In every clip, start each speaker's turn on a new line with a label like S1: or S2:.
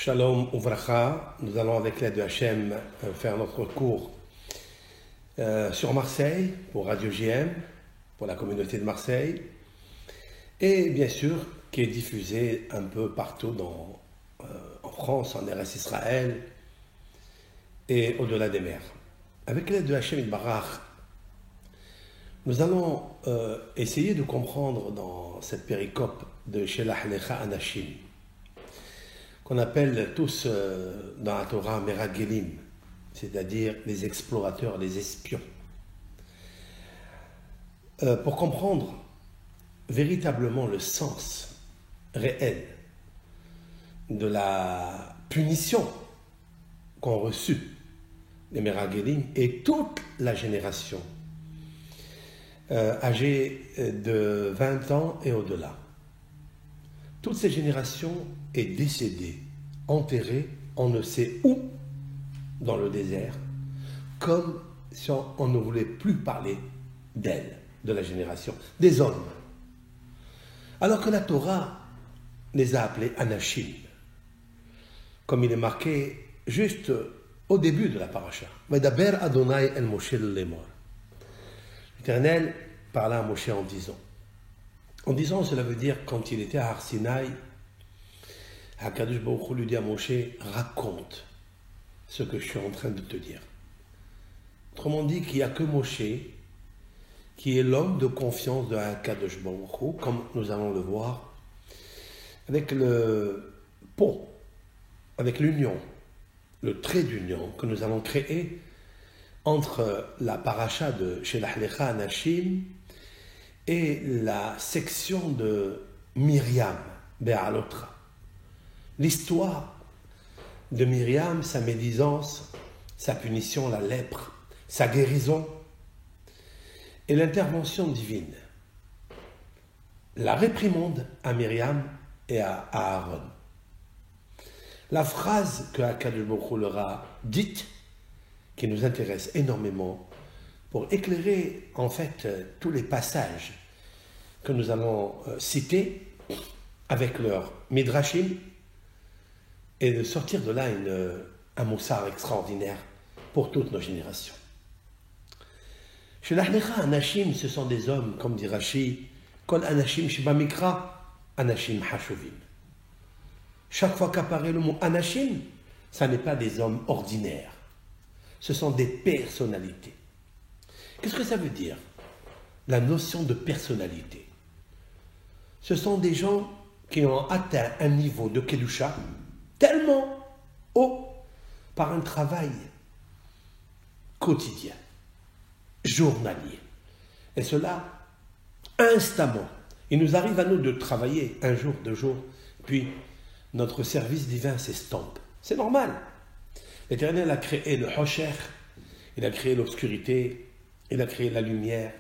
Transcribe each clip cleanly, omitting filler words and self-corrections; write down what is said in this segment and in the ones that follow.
S1: Shalom Uvracha, nous allons avec l'aide de Hachem faire notre cours sur Marseille, pour Radio JM, pour la communauté de Marseille, et bien sûr qui est diffusé un peu partout en France, en Eretz Israël et au-delà des mers. Avec l'aide de Hachem Itbarach, nous allons essayer de comprendre dans cette péricope de Shelach Lecha Anashim, qu'on appelle tous dans la Torah Meragelim, c'est-à-dire les explorateurs, les espions. Pour comprendre véritablement le sens réel de la punition qu'ont reçue les Meragelim et toute la génération âgée de 20 ans et au-delà. Toute cette génération est décédée, enterrée, on ne sait où, dans le désert, comme si on ne voulait plus parler d'elle, de la génération, des hommes. Alors que la Torah les a appelés Anashim, comme il est marqué juste au début de la paracha. Vedaber Adonai el Moshe lemor. L'Éternel parla à Moshe en disant, cela veut dire quand il était à Har Sinaï, HaKadosh Baruch Hu lui dit à Moshe, raconte ce que je suis en train de te dire. Autrement dit qu'il n'y a que Moshe qui est l'homme de confiance de HaKadosh Baruch Hu, comme nous allons le voir, avec le pont, avec l'union, le trait d'union que nous allons créer entre la paracha de Shelach Lecha Anashim et la section de Myriam, Be'alotra. L'histoire de Myriam, sa médisance, sa punition, la lèpre, sa guérison et l'intervention divine. La réprimande à Myriam et à Aaron. La phrase que HaKadosh Baruch Hu leur a dite, qui nous intéresse énormément, pour éclairer en fait tous les passages que nous allons citer avec leur midrashim et de sortir de là un moussard extraordinaire pour toutes nos générations. Shelach Lecha Anashim, ce sont des hommes, comme dit Rashi, Kol Anashim Sheba Mikra, Anashim Hashuvim. Chaque fois qu'apparaît le mot Anashim, ça n'est pas des hommes ordinaires, ce sont des personnalités. Qu'est-ce que ça veut dire, la notion de personnalité? Ce sont des gens qui ont atteint un niveau de Kedusha tellement haut par un travail quotidien, journalier. Et cela, instamment. Il nous arrive à nous de travailler un jour, 2 jours, puis notre service divin s'estompe. C'est normal. L'Éternel a créé le Hosher, il a créé l'obscurité, il a créé la lumière.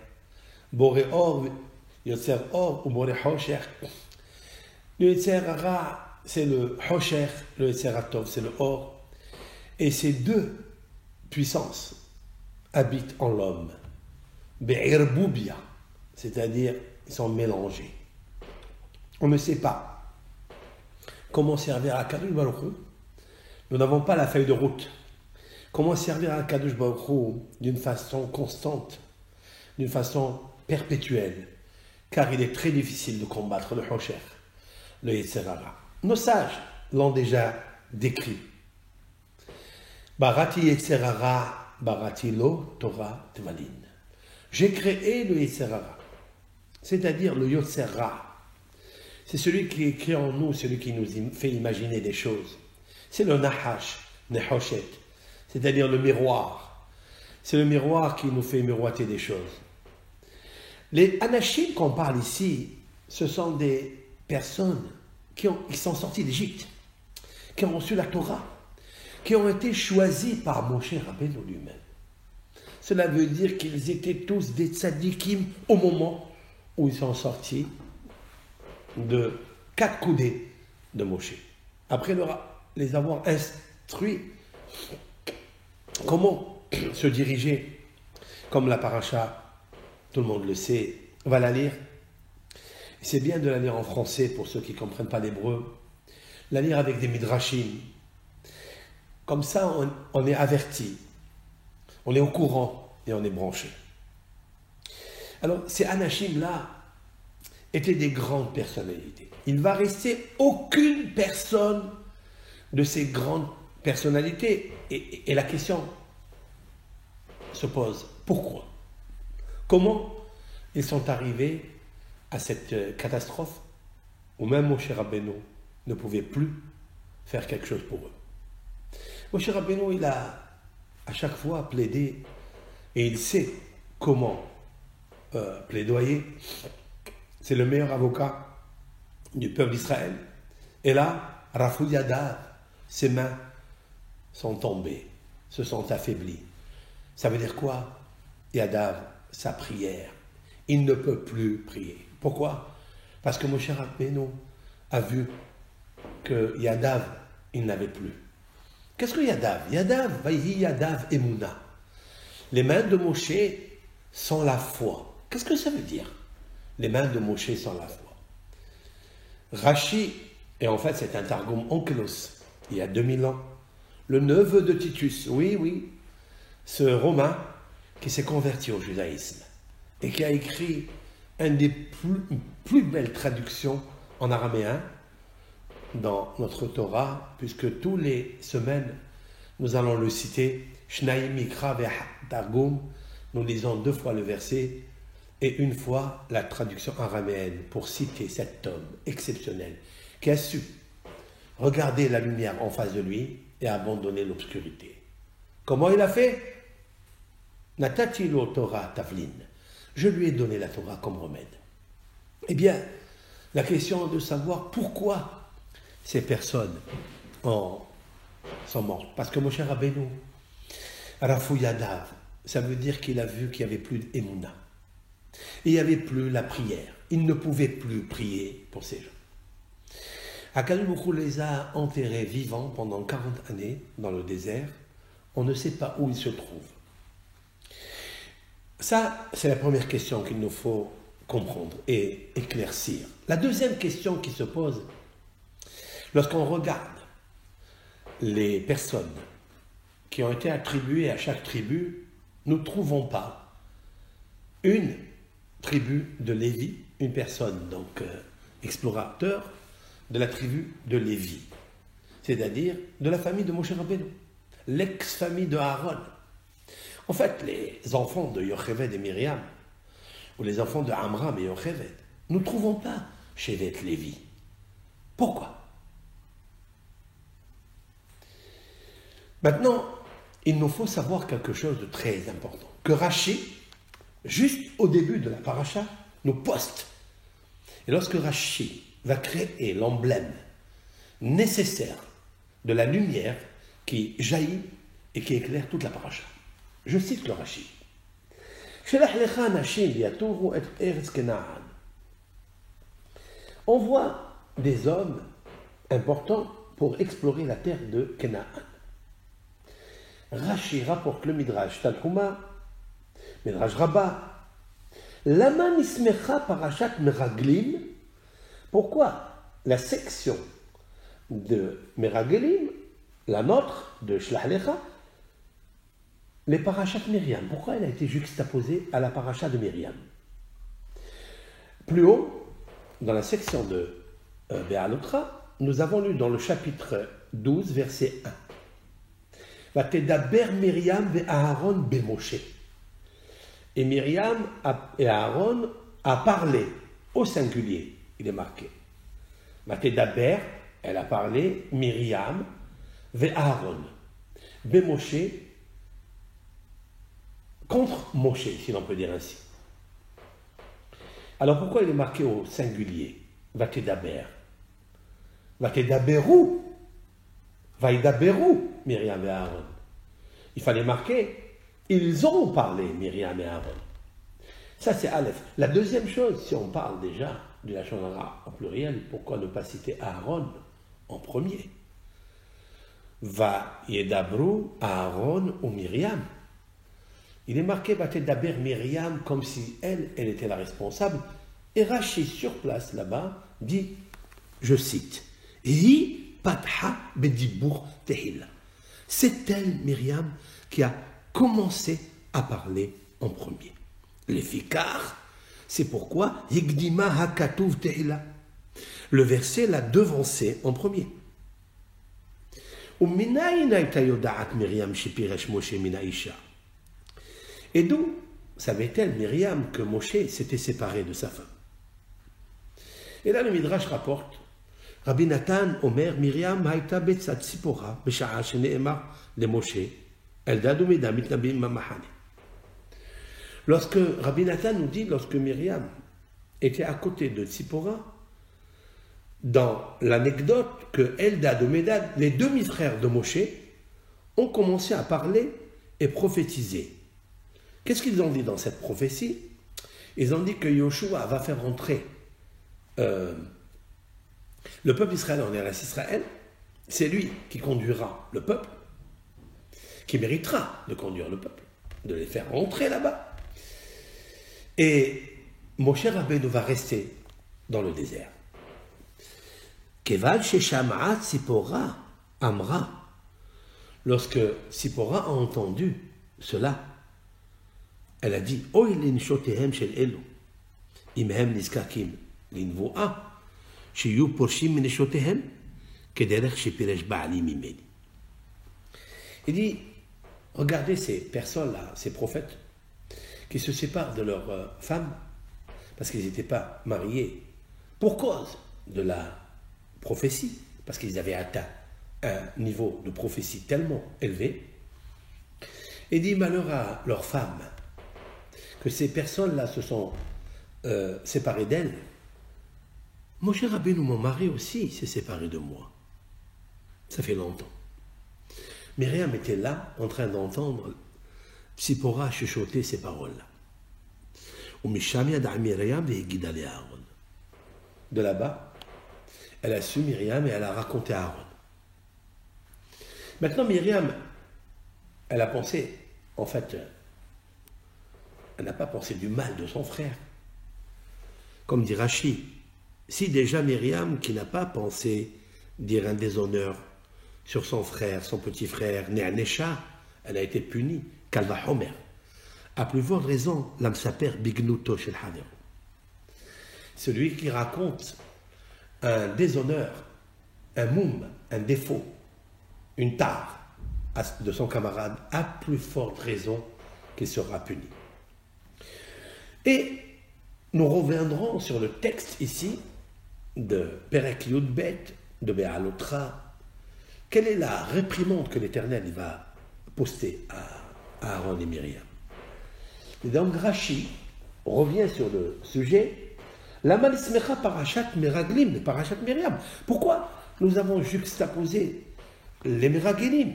S1: Boré Or, Yotzer Or ou Boré Hosher. Le Yetzer Hara, c'est le Hosher, le Yetzer Hatov, c'est le Or. Et ces deux puissances habitent en l'homme. Be'erbubia, c'est-à-dire ils sont mélangés. On ne sait pas comment servir à HaKadosh Baruch Hu. Nous n'avons pas la feuille de route. Comment servir à HaKadosh Baruch Hu d'une façon constante, d'une façon perpétuelle, car il est très difficile de combattre le Hosher, le Yetzer Hara. Nos sages l'ont déjà décrit. Barati Yetzer Hara, barati lo Torah Tvalin. J'ai créé le Yetzer Hara, c'est-à-dire le Yotzer Hara. C'est celui qui est créé en nous, celui qui nous fait imaginer des choses. C'est le Nahash, Nehoshet, c'est-à-dire le miroir. C'est le miroir qui nous fait miroiter des choses. Les Anashim qu'on parle ici, ce sont des personnes qui sont sorties d'Égypte, qui ont reçu la Torah, qui ont été choisis par Moshe Rabbeinu lui-même. Cela veut dire qu'ils étaient tous des tzadikim au moment où ils sont sortis de 4 coudées de Moshe. Après les avoir instruits comment se diriger, comme la paracha, tout le monde le sait, va la lire. C'est bien de la lire en français pour ceux qui ne comprennent pas l'hébreu, la lire avec des midrashim, Comme ça, on est averti, on est au courant et on est branché. Alors, ces Anachim-là étaient des grandes personnalités. Il ne va rester aucune personne de ces grandes personnalités. Et la question se pose, pourquoi? Comment ils sont arrivés à cette catastrophe où même Moshe Rabbeinu ne pouvait plus faire quelque chose pour eux? Moshe Rabbeinu, il a à chaque fois plaidé et il sait comment plaidoyer. C'est le meilleur avocat du peuple d'Israël. Et là, Rafou Yadav, ses mains sont tombées, se sont affaiblies. Ça veut dire quoi? Yadav, sa prière. Il ne peut plus prier. Pourquoi? Parce que Moshe Rabbeinu a vu que Yadav, il n'avait plus. Qu'est-ce que Yadav? Yadav, Vaïhi Yadav Emouna. Les mains de Moshe sont la foi. Qu'est-ce que ça veut dire? Les mains de Moshe sont la foi. Rashi, et en fait c'est un Targum Onkelos, il y a 2000 ans, le neveu de Titus, oui, ce Romain qui s'est converti au judaïsme et qui a écrit une des plus belles traductions en araméen dans notre Torah, puisque tous les semaines, nous allons le citer, Shnaim Mikra Targum, nous lisons 2 fois le verset et 1 fois la traduction araméenne pour citer cet homme exceptionnel qui a su regarder la lumière en face de lui et abandonner l'obscurité. Comment il a fait? Natati lo Torah Tavlin. Je lui ai donné la Torah comme remède. Eh bien, la question est de savoir pourquoi ces personnes sont mortes. Parce que Moshe Rabbeinu, Rafou Yadav, ça veut dire qu'il a vu qu'il n'y avait plus d'Emouna. Il n'y avait plus la prière. Il ne pouvait plus prier pour ces gens. Akadosh Baruch Hu les a enterrés vivants pendant 40 années dans le désert. On ne sait pas où ils se trouvent. Ça, c'est la première question qu'il nous faut comprendre et éclaircir. La deuxième question qui se pose, lorsqu'on regarde les personnes qui ont été attribuées à chaque tribu, nous ne trouvons pas une tribu de Lévi, une personne donc explorateur de la tribu de Lévi, c'est-à-dire de la famille de Moshe Rabbeinu, l'ex-famille de Aaron. En fait, les enfants de Yocheved et Myriam, ou les enfants de Amram et Yocheved, nous ne trouvons pas Shevet Lévi. Pourquoi? Maintenant, il nous faut savoir quelque chose de très important. Que Rashi, juste au début de la paracha, nous poste. Et lorsque Rashi va créer l'emblème nécessaire de la lumière qui jaillit et qui éclaire toute la paracha. Je cite le Rashi. On voit des hommes importants pour explorer la terre de Canaan. Rashi rapporte le Midrash Tanhuma, Midrash Rabbah. Lama nismecha parashat Meraglim. Pourquoi la section de Meraglim, la nôtre de Shlach Lecha, les parachats Myriam, pourquoi elle a été juxtaposée à la paracha de Myriam? Plus haut, dans la section de Béalotra, nous avons lu dans le chapitre 12, verset 1. Vatedaber Myriam ve Aaron be Moshe. Et Myriam et Aaron a parlé au singulier, il est marqué. Vatedaber, elle a parlé, Myriam ve Aaron be Moshe, contre Moshe, si l'on peut dire ainsi. Alors pourquoi il est marqué au singulier? Vatedaber. Vatedaberu. Vaïdaberu, Myriam et Aaron. Il fallait marquer, ils ont parlé, Myriam et Aaron. Ça c'est Aleph. La deuxième chose, si on parle déjà de la Lachon Hara en pluriel, pourquoi ne pas citer Aaron en premier? Vaïdabru, Aaron ou Myriam. Il est marqué Vatedaber Myriam comme si elle était la responsable. Et Rashi, sur place là-bas, dit, je cite, Hi patha bedibur tehila. C'est elle, Myriam, qui a commencé à parler en premier. Les fikar, c'est pourquoi Higdima hakatuv te'ila. Le verset l'a devancé en premier. Et d'où savait-elle, Myriam, que Moshe s'était séparé de sa femme? Et là, le Midrash rapporte, Rabbi Nathan, Omer, Myriam, Haïta betzat Sipora, Besha'a shene'emar le Moshe, Eldad umeda mitnabim mamahane. Lorsque Rabbi Nathan nous dit, lorsque Myriam était à côté de Tzipora, dans l'anecdote que Eldad et Medad, les demi-frères de Moshe, ont commencé à parler et prophétiser. Qu'est-ce qu'ils ont dit dans cette prophétie? Ils ont dit que Yoshua va faire entrer le peuple d'Israël en Eretz Israël. C'est lui qui conduira le peuple, qui méritera de conduire le peuple, de les faire entrer là-bas. Et Moshe Rabbeinu va rester dans le désert. Keval sheshamaat Sipora amra. Lorsque Sipora a entendu cela, elle a dit, Oy linshotehem shel elu, imhem niskakim linvoa, shiyu porshim mineshotehem, kederech shepiresh ba'ali mimeni. Il dit, regardez ces personnes-là, ces prophètes, qui se séparent de leurs femmes, parce qu'ils n'étaient pas mariés, pour cause de la prophétie, parce qu'ils avaient atteint un niveau de prophétie tellement élevé, et dit malheur à leurs femmes, que ces personnes-là se sont séparées d'elles. Moshe Rabbeinu, mon mari aussi, s'est séparé de moi. Ça fait longtemps. Myriam était là, en train d'entendre Sipora chuchoter ces paroles-là. De là-bas, elle a su Myriam et elle a raconté à Aaron. Maintenant, Myriam, elle a pensé, en fait, elle n'a pas pensé du mal de son frère. Comme dit Rashi, si déjà Myriam, qui n'a pas pensé dire un déshonneur sur son frère, son petit frère, né à Nesha, elle a été punie, Kalva Homer. À plus forte raison, l'âme s'appelle Bignuto Shel Haver. Celui qui raconte un déshonneur, un moum, un défaut, une tare de son camarade, à plus forte raison qu'il sera puni. Et nous reviendrons sur le texte ici de Perek Yudbet, de Béalotra. Quelle est la réprimande que l'Éternel va poster à Aaron et Myriam? Et donc Rashi revient sur le sujet. Lama nismecha parashat meraglim, parashat Myriam. Pourquoi nous avons juxtaposé les meraglim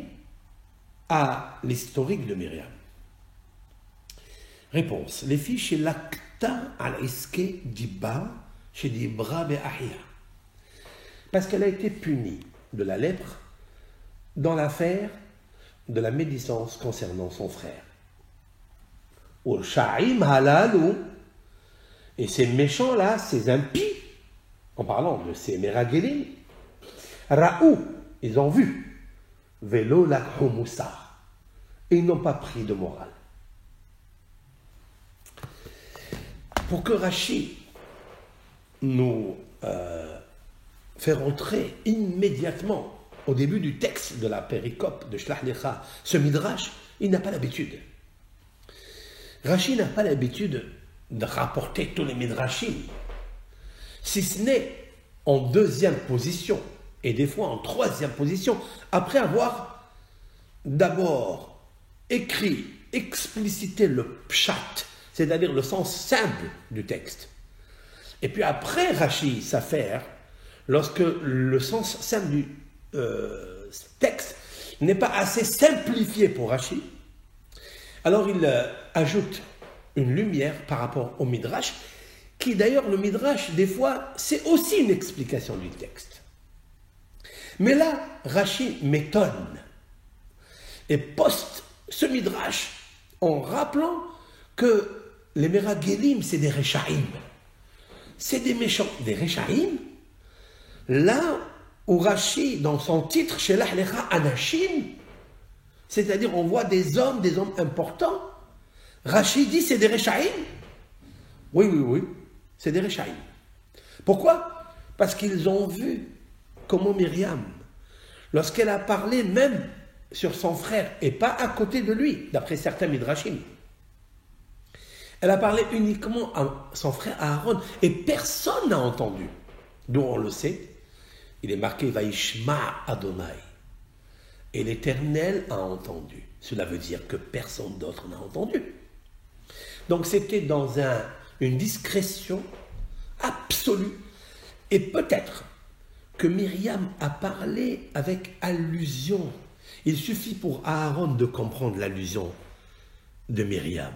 S1: à l'historique de Myriam? Réponse. Les filles chez l'acta al-iske diba chez Dibra be'ahia. Parce qu'elle a été punie de la lèpre dans l'affaire de la médisance concernant son frère. Ul-sha'im halalu. Et ces méchants-là, ces impies, en parlant de ces Meragelim, Raou, ils ont vu, Velo lakhu Moussa, et ils n'ont pas pris de morale. Pour que Rashi nous fait rentrer immédiatement au début du texte de la péricope de Shlach Lecha, ce midrash, il n'a pas l'habitude. Rashi n'a pas l'habitude de rapporter tous les midrashim, si ce n'est en deuxième position, et des fois en troisième position, après avoir d'abord écrit, explicité le pshat, c'est-à-dire le sens simple du texte. Et puis après, Rashi s'affaire, lorsque le sens simple du texte n'est pas assez simplifié pour Rashi, alors il ajoute une lumière par rapport au Midrash, qui d'ailleurs, le Midrash, des fois, c'est aussi une explication du texte. Mais là, Rashi m'étonne et poste ce Midrash en rappelant que les Meragelim, c'est des Rechaim. C'est des méchants. Des Rechaim, là où Rashi, dans son titre, Shelach Lecha Anashim, C'est-à-dire, on voit des hommes importants. Rachid dit, c'est des Réchaïm. Oui, c'est des Réchaïm. Pourquoi? Parce qu'ils ont vu comment Myriam, lorsqu'elle a parlé même sur son frère et pas à côté de lui, d'après certains Midrashim, elle a parlé uniquement à son frère Aaron et personne n'a entendu. D'où on le sait, il est marqué Vaishma Adonai. Et l'Éternel a entendu. Cela veut dire que personne d'autre n'a entendu. Donc c'était dans une discrétion absolue. Et peut-être que Myriam a parlé avec allusion. Il suffit pour Aaron de comprendre l'allusion de Myriam.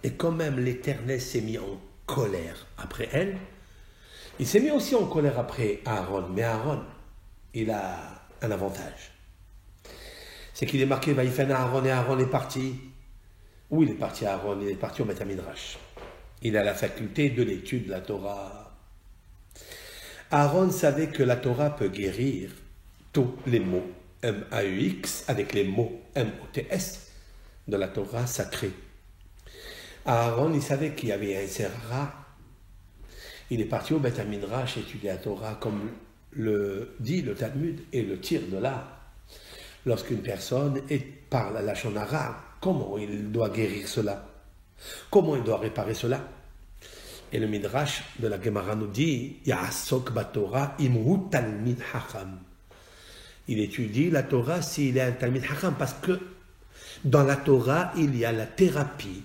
S1: Et quand même l'Éternel s'est mis en colère après elle, il s'est mis aussi en colère après Aaron. Mais Aaron, il a un avantage. C'est qu'il est marqué Vaïfen Aaron et Aaron est parti. Où il est parti Aaron? Il est parti au Beth Midrash. Il a la faculté de l'étude de la Torah. Aaron savait que la Torah peut guérir tous les mots M-A-U-X avec les mots M-O-T-S de la Torah sacrée. Aaron, il savait qu'il y avait un Serra. Il est parti au Beth Midrash étudier la Torah comme le dit le Talmud et le tire de là. Lorsqu'une personne parle à la Lachon Hara, comment il doit guérir cela? Comment il doit réparer cela? Et le Midrash de la Gemara nous dit Ya'asok baTorah imhu talmid hacham. Il étudie la Torah s'il est un talmid hacham, parce que dans la Torah, il y a la thérapie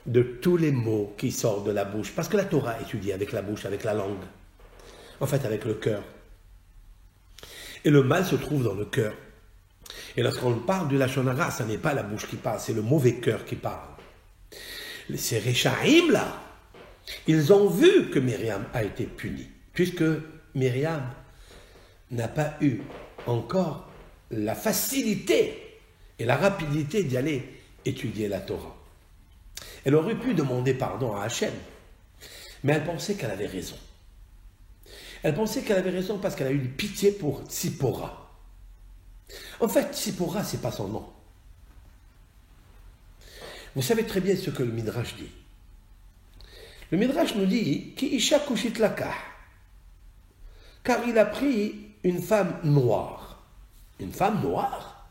S1: de tous les mots qui sortent de la bouche. Parce que la Torah étudie avec la bouche, avec la langue. En fait, avec le cœur. Et le mal se trouve dans le cœur. Et lorsqu'on parle du Lachon Hara, ce n'est pas la bouche qui parle, c'est le mauvais cœur qui parle. Ces Réchaïm là, ils ont vu que Myriam a été punie, puisque Myriam n'a pas eu encore la facilité et la rapidité d'y aller étudier la Torah. Elle aurait pu demander pardon à Hachem, mais elle pensait qu'elle avait raison. Elle pensait qu'elle avait raison parce qu'elle a eu pitié pour Tzipora. En fait, Tzipora, ce n'est pas son nom. Vous savez très bien ce que le Midrash dit. Le Midrash nous dit Ki isha kushit lakah, car il a pris une femme noire. Une femme noire,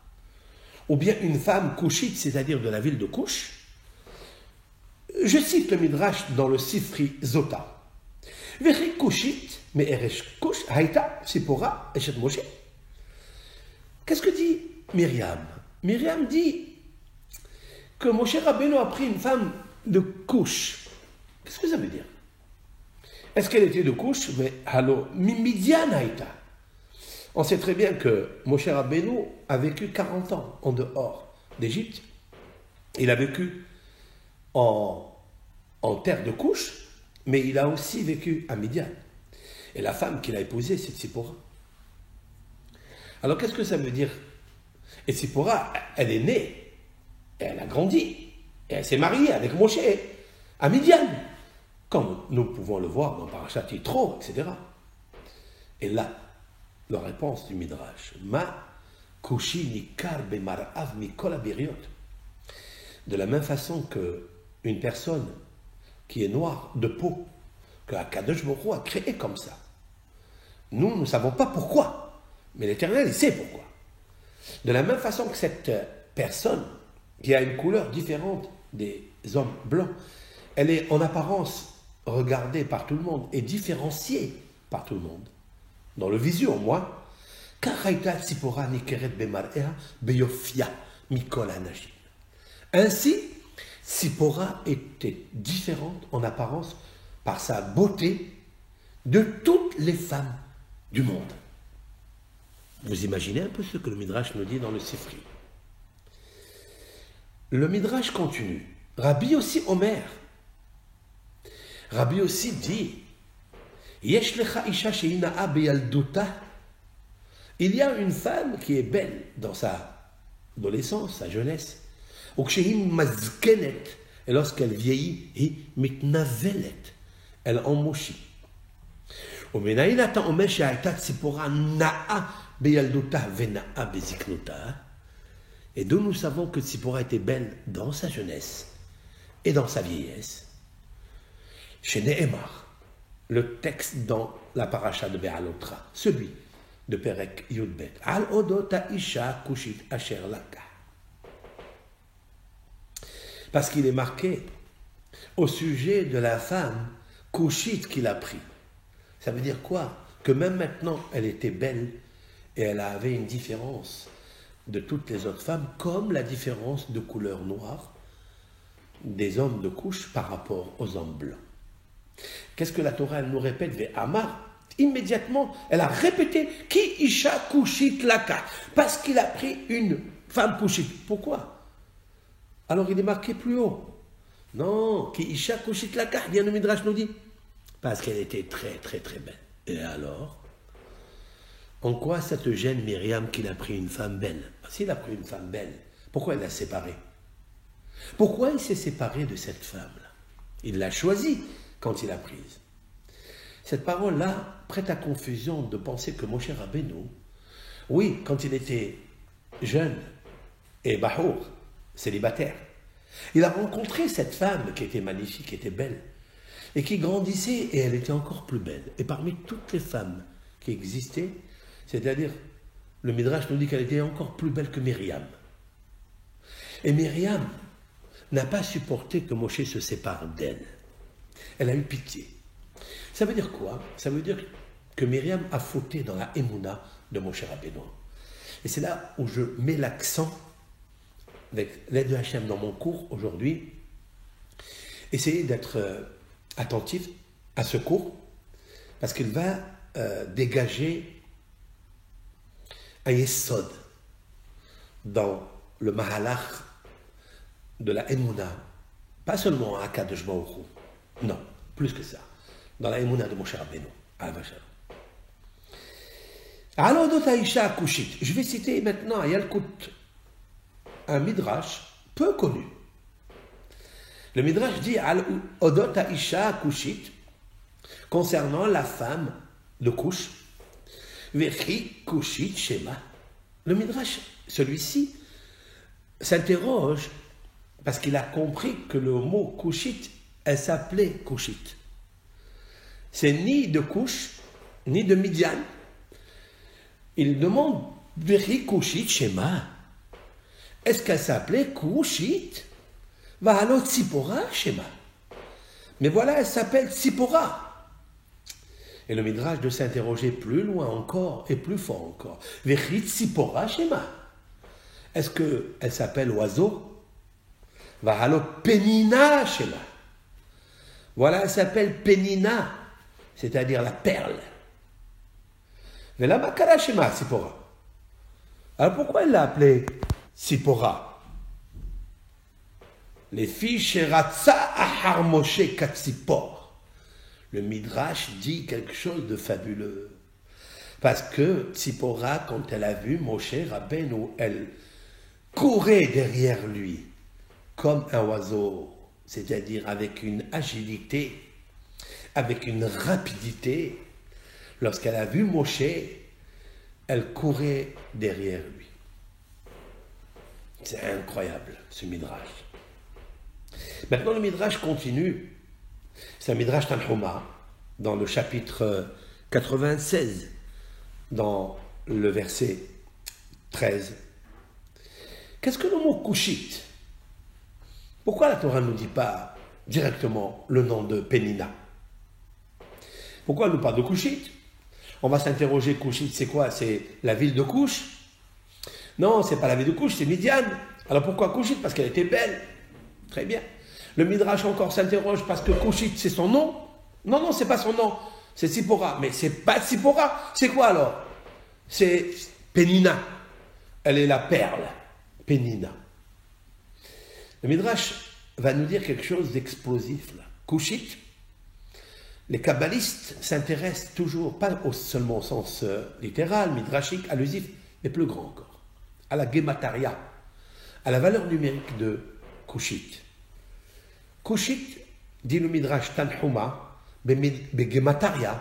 S1: ou bien une femme kushite, c'est-à-dire de la ville de Kush. Je cite le Midrash dans le Sifri Zota. Vechi kushit, me eresh kush, haïta, Tzipora, eshet Moshe. Qu'est-ce que dit Myriam? Myriam dit que Moshe Rabbeinu a pris une femme de Kush. Qu'est-ce que ça veut dire? Est-ce qu'elle était de Kush? Mais allô, Midian Haïta. On sait très bien que Moshe Rabbeinu a vécu 40 ans en dehors d'Égypte. Il a vécu en terre de Kush, mais il a aussi vécu à Midian. Et la femme qu'il a épousée, c'est Tzipora. Alors qu'est-ce que ça veut dire? Et Tzipora, elle est née, et elle a grandi, et elle s'est mariée avec Moshe à Midian, comme nous pouvons le voir dans Parashat Yitro, etc. Et là, la réponse du Midrash, Ma kushi nikar bemarav mikol abiriot. De la même façon qu'une personne qui est noire de peau, que Akadosh Baruch Hu a créé comme ça. Nous ne savons pas pourquoi. Mais l'Éternel, il sait pourquoi. De la même façon que cette personne, qui a une couleur différente des hommes blancs, elle est en apparence regardée par tout le monde et différenciée par tout le monde. Dans le visu, au moins, ainsi, Tzipora était différente en apparence par sa beauté de toutes les femmes du monde. Vous imaginez un peu ce que le Midrash nous dit dans le Sifri. Le Midrash continue. Rabbi aussi Omer. Rabbi aussi dit Yesh lecha isha sheina'a beyalduta. Il y a une femme qui est belle dans sa adolescence, sa jeunesse. Ou kshehi mazkenet. Et lorsqu'elle vieillit, hi mitnavelet. Elle emmochit. ומנין אתה אומר שהייתה ציפורה נאה בילדותה ונאה בזקנותה? Et d'où nous savons que Tzipora était belle dans sa jeunesse et dans sa vieillesse. Chez Nehemar, le texte dans la paracha de Be'alotra, celui de Perek Yudbet, Al odota isha kushit asher laka. Parce qu'il est marqué au sujet de la femme kushite qu'il a pris. Ça veut dire quoi? Que même maintenant, elle était belle et elle avait une différence de toutes les autres femmes, comme la différence de couleur noire des hommes de couche par rapport aux hommes blancs. Qu'est-ce que la Torah elle nous répète? Ve'amar, immédiatement, elle a répété Ki isha kushit laka, parce qu'il a pris une femme kushite. Pourquoi? Alors il est marqué plus haut. Non, Ki isha kushit laka, bien le Midrash nous dit. Parce qu'elle était très très très belle. Et alors, en quoi ça te gêne, Myriam, qu'il a pris une femme belle? S'il a pris une femme belle, pourquoi il l'a séparée? Pourquoi il s'est séparé de cette femme-là? Il l'a choisie quand il l'a prise. Cette parole-là prête à confusion de penser que Moshe Rabbeinu, oui, quand il était jeune et bahour, célibataire, il a rencontré cette femme qui était magnifique, qui était belle, et qui grandissait, et elle était encore plus belle. Et parmi toutes les femmes qui existaient, c'est-à-dire, le Midrash nous dit qu'elle était encore plus belle que Myriam. Et Myriam n'a pas supporté que Moshe se sépare d'elle. Elle a eu pitié. Ça veut dire quoi? Ça veut dire que Myriam a fauté dans la Emouna de Moshe Rabbeinu. Et c'est là où je mets l'accent, avec l'aide de Hachem dans mon cours aujourd'hui, essayer d'être attentif à ce cours, parce qu'il va dégager un yesod dans le mahalach de la Emouna, pas seulement à Akadosh Baruch Hu, non, plus que ça, dans la Emouna de Moshe Rabbeinu, à Vachar. Alors, Aisha Kushit, je vais citer maintenant à Yalkut un midrash peu connu. Le midrash dit Al Odot Aisha Kushit concernant la femme de Kush, Vechi Kushit Shema. Le midrash, celui-ci, s'interroge parce qu'il a compris que le mot Kushit, elle s'appelait Kushit. C'est ni de Kush, ni de Midian. Il demande Vechi Kushit Shema. Est-ce qu'elle s'appelait Kushit? Vahalo Tzipora Shema. Mais voilà, elle s'appelle Tzipora. Et le Midrash de s'interroger plus loin encore et plus fort encore. Vechi Tzipora Shema. Est-ce qu'elle s'appelle oiseau? Vahalo Penina Shema. Voilà, elle s'appelle Penina, c'est-à-dire la perle. Vela Makara Shema Tzipora. Alors pourquoi elle l'a appelée Tzipora? Les filles Sheratza Ahar Moshe Katzipor. Le Midrash dit quelque chose de fabuleux. Parce que Tzipora, quand elle a vu Moshe Rabbeinu, elle courait derrière lui comme un oiseau, c'est-à-dire avec une agilité, avec une rapidité. Lorsqu'elle a vu Moshe, elle courait derrière lui. C'est incroyable, ce Midrash. Maintenant, le Midrash continue. C'est un Midrash Tanhuma, dans le chapitre 96, dans le verset 13. Qu'est-ce que le mot Kushit? Pourquoi la Torah ne nous dit pas directement le nom de Penina? Pourquoi elle nous parle de Kushit? On va s'interroger, Kushit, c'est quoi? C'est la ville de Kush? Non, c'est pas la ville de Kush, c'est Midian. Alors pourquoi Kushit? Parce qu'elle était belle. Très bien. Le Midrash encore s'interroge parce que Kushit, c'est son nom? Non, non, c'est pas son nom. C'est Tzipora. Mais c'est pas Tzipora. C'est quoi alors? C'est Penina. Elle est la perle. Penina. Le Midrash va nous dire quelque chose d'explosif là. Kushit, les kabbalistes s'intéressent toujours, pas seulement au sens littéral, midrashique, allusif, mais plus grand encore, à la gemataria, à la valeur numérique de Kushit. Kushit, dit le Midrash Tanhuma, Begemataria,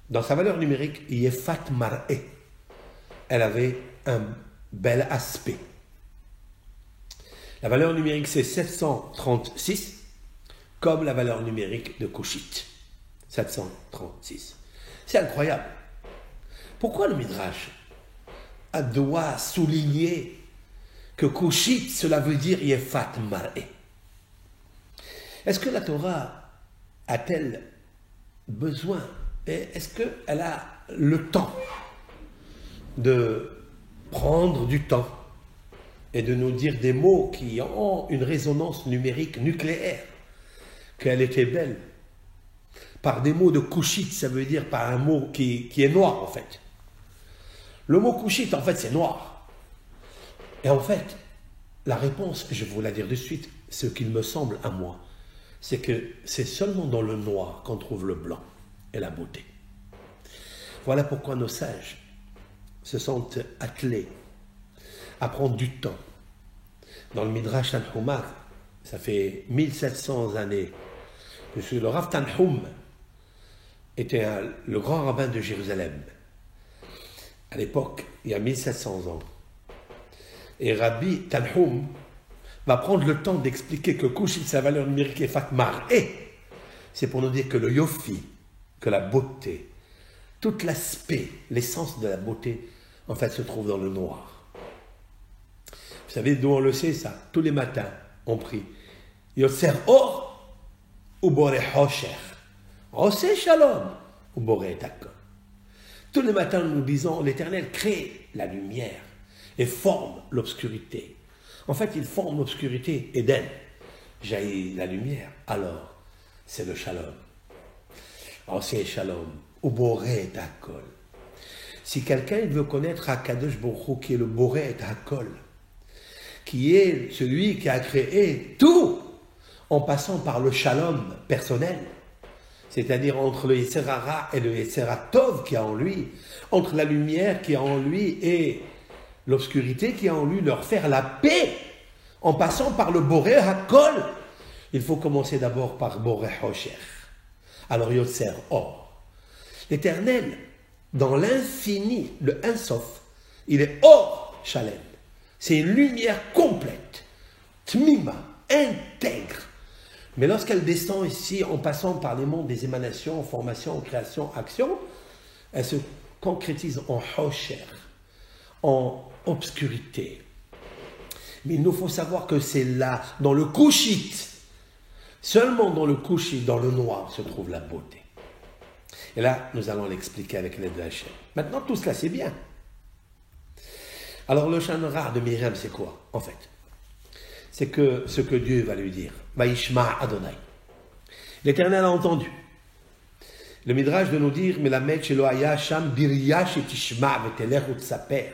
S1: dans sa valeur numérique, Yefat Mar'e. Elle avait un bel aspect. La valeur numérique, c'est 736, comme la valeur numérique de Couchit. 736. C'est incroyable. Pourquoi le Midrash doit souligner que Couchit, cela veut dire Yefat Mar'eh? Est-ce que la Torah a-t-elle besoin, est-ce qu'elle a le temps de prendre du temps et de nous dire des mots qui ont une résonance numérique nucléaire, qu'elle était belle, par des mots de Couchit, ça veut dire par un mot qui est noir en fait. Le mot Couchit, en fait, c'est noir. Et en fait, la réponse, je vais vous la dire de suite, ce qu'il me semble à moi, c'est que c'est seulement dans le noir qu'on trouve le blanc et la beauté. Voilà pourquoi nos sages se sont attelés à prendre du temps. Dans le Midrash Tanhumah, ça fait 1700 années que le Rav Tanhum était le grand rabbin de Jérusalem. À l'époque, il y a 1700 ans. Et Rabbi Tanhum va prendre le temps d'expliquer que Couchit, sa valeur numérique est Yefat Mar'eh. C'est pour nous dire que le Yofi, que la beauté, tout l'aspect, l'essence de la beauté, en fait, se trouve dans le noir. Vous savez d'où on le sait ça? Tous les matins, on prie. Yotzer or, ou boré hosher. Osé shalom, ou boré takon. Tous les matins, nous disons, l'Éternel crée la lumière et forme l'obscurité. En fait, il forme l'obscurité et d'elle jaillit la lumière. Alors, c'est le shalom. Osé shalom, ou boré takon. Si quelqu'un veut connaître Akadosh Baruch Hu, qui est le boré takon, qui est celui qui a créé tout, en passant par le shalom personnel, c'est-à-dire entre le Yetzer Hara et le Yetzer Tov qui est en lui, entre la lumière qui est en lui et l'obscurité qui est en lui, leur faire la paix, en passant par le Boré Hakol. Il faut commencer d'abord par Boré Hosher. Alors Yotzer Or. L'Éternel, dans l'infini, le Un Sof, il est Or Shalem. C'est une lumière complète, Tmima, intègre. Mais lorsqu'elle descend ici, en passant par les mondes des émanations, formation, création, action, elle se concrétise en Hosher, en obscurité. Mais il nous faut savoir que c'est là, dans le Couchit, seulement dans le Couchit, dans le noir, se trouve la beauté. Et là, nous allons l'expliquer avec l'aide de Hachem. Maintenant, tout cela, c'est bien. Alors, le chanra de Myriam, c'est quoi, en fait? C'est que ce que Dieu va lui dire. Vaishma Adonai. L'Éternel a entendu. Le Midrash de nous dire, mais la mèche Elohaya Sham Biriyash et Tishma Veteler Utsaper.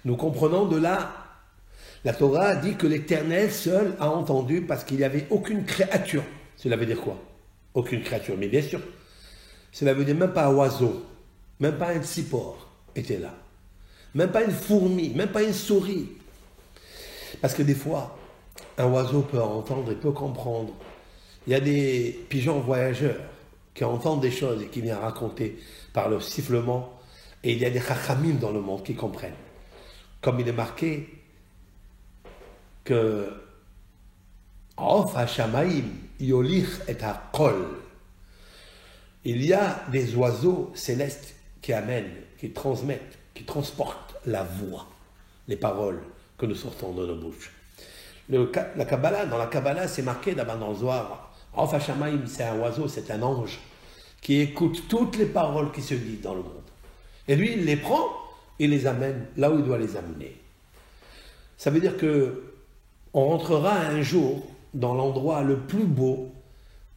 S1: Nous comprenons de là, la Torah dit que l'Éternel seul a entendu parce qu'il n'y avait aucune créature. Cela veut dire quoi? Aucune créature, mais bien sûr. Cela veut dire même pas un oiseau, même pas un tsipor était là. Même pas une fourmi, même pas une souris. Parce que des fois, un oiseau peut entendre et peut comprendre. Il y a des pigeons voyageurs qui entendent des choses et qui viennent raconter par le sifflement. Et il y a des chachamim dans le monde qui comprennent. Comme il est marqué que Of Hashamaim Yolich et Hakol. Il y a des oiseaux célestes qui amènent, qui transmettent, qui transportent la voix, les paroles que nous sortons de nos bouches. La Kabbalah, dans la Kabbalah, c'est marqué d'abord dans le Zohar. Of Hashamaim, c'est un oiseau, c'est un ange qui écoute toutes les paroles qui se disent dans le monde. Et lui, il les prend et les amène là où il doit les amener. Ça veut dire que on rentrera un jour dans l'endroit le plus beau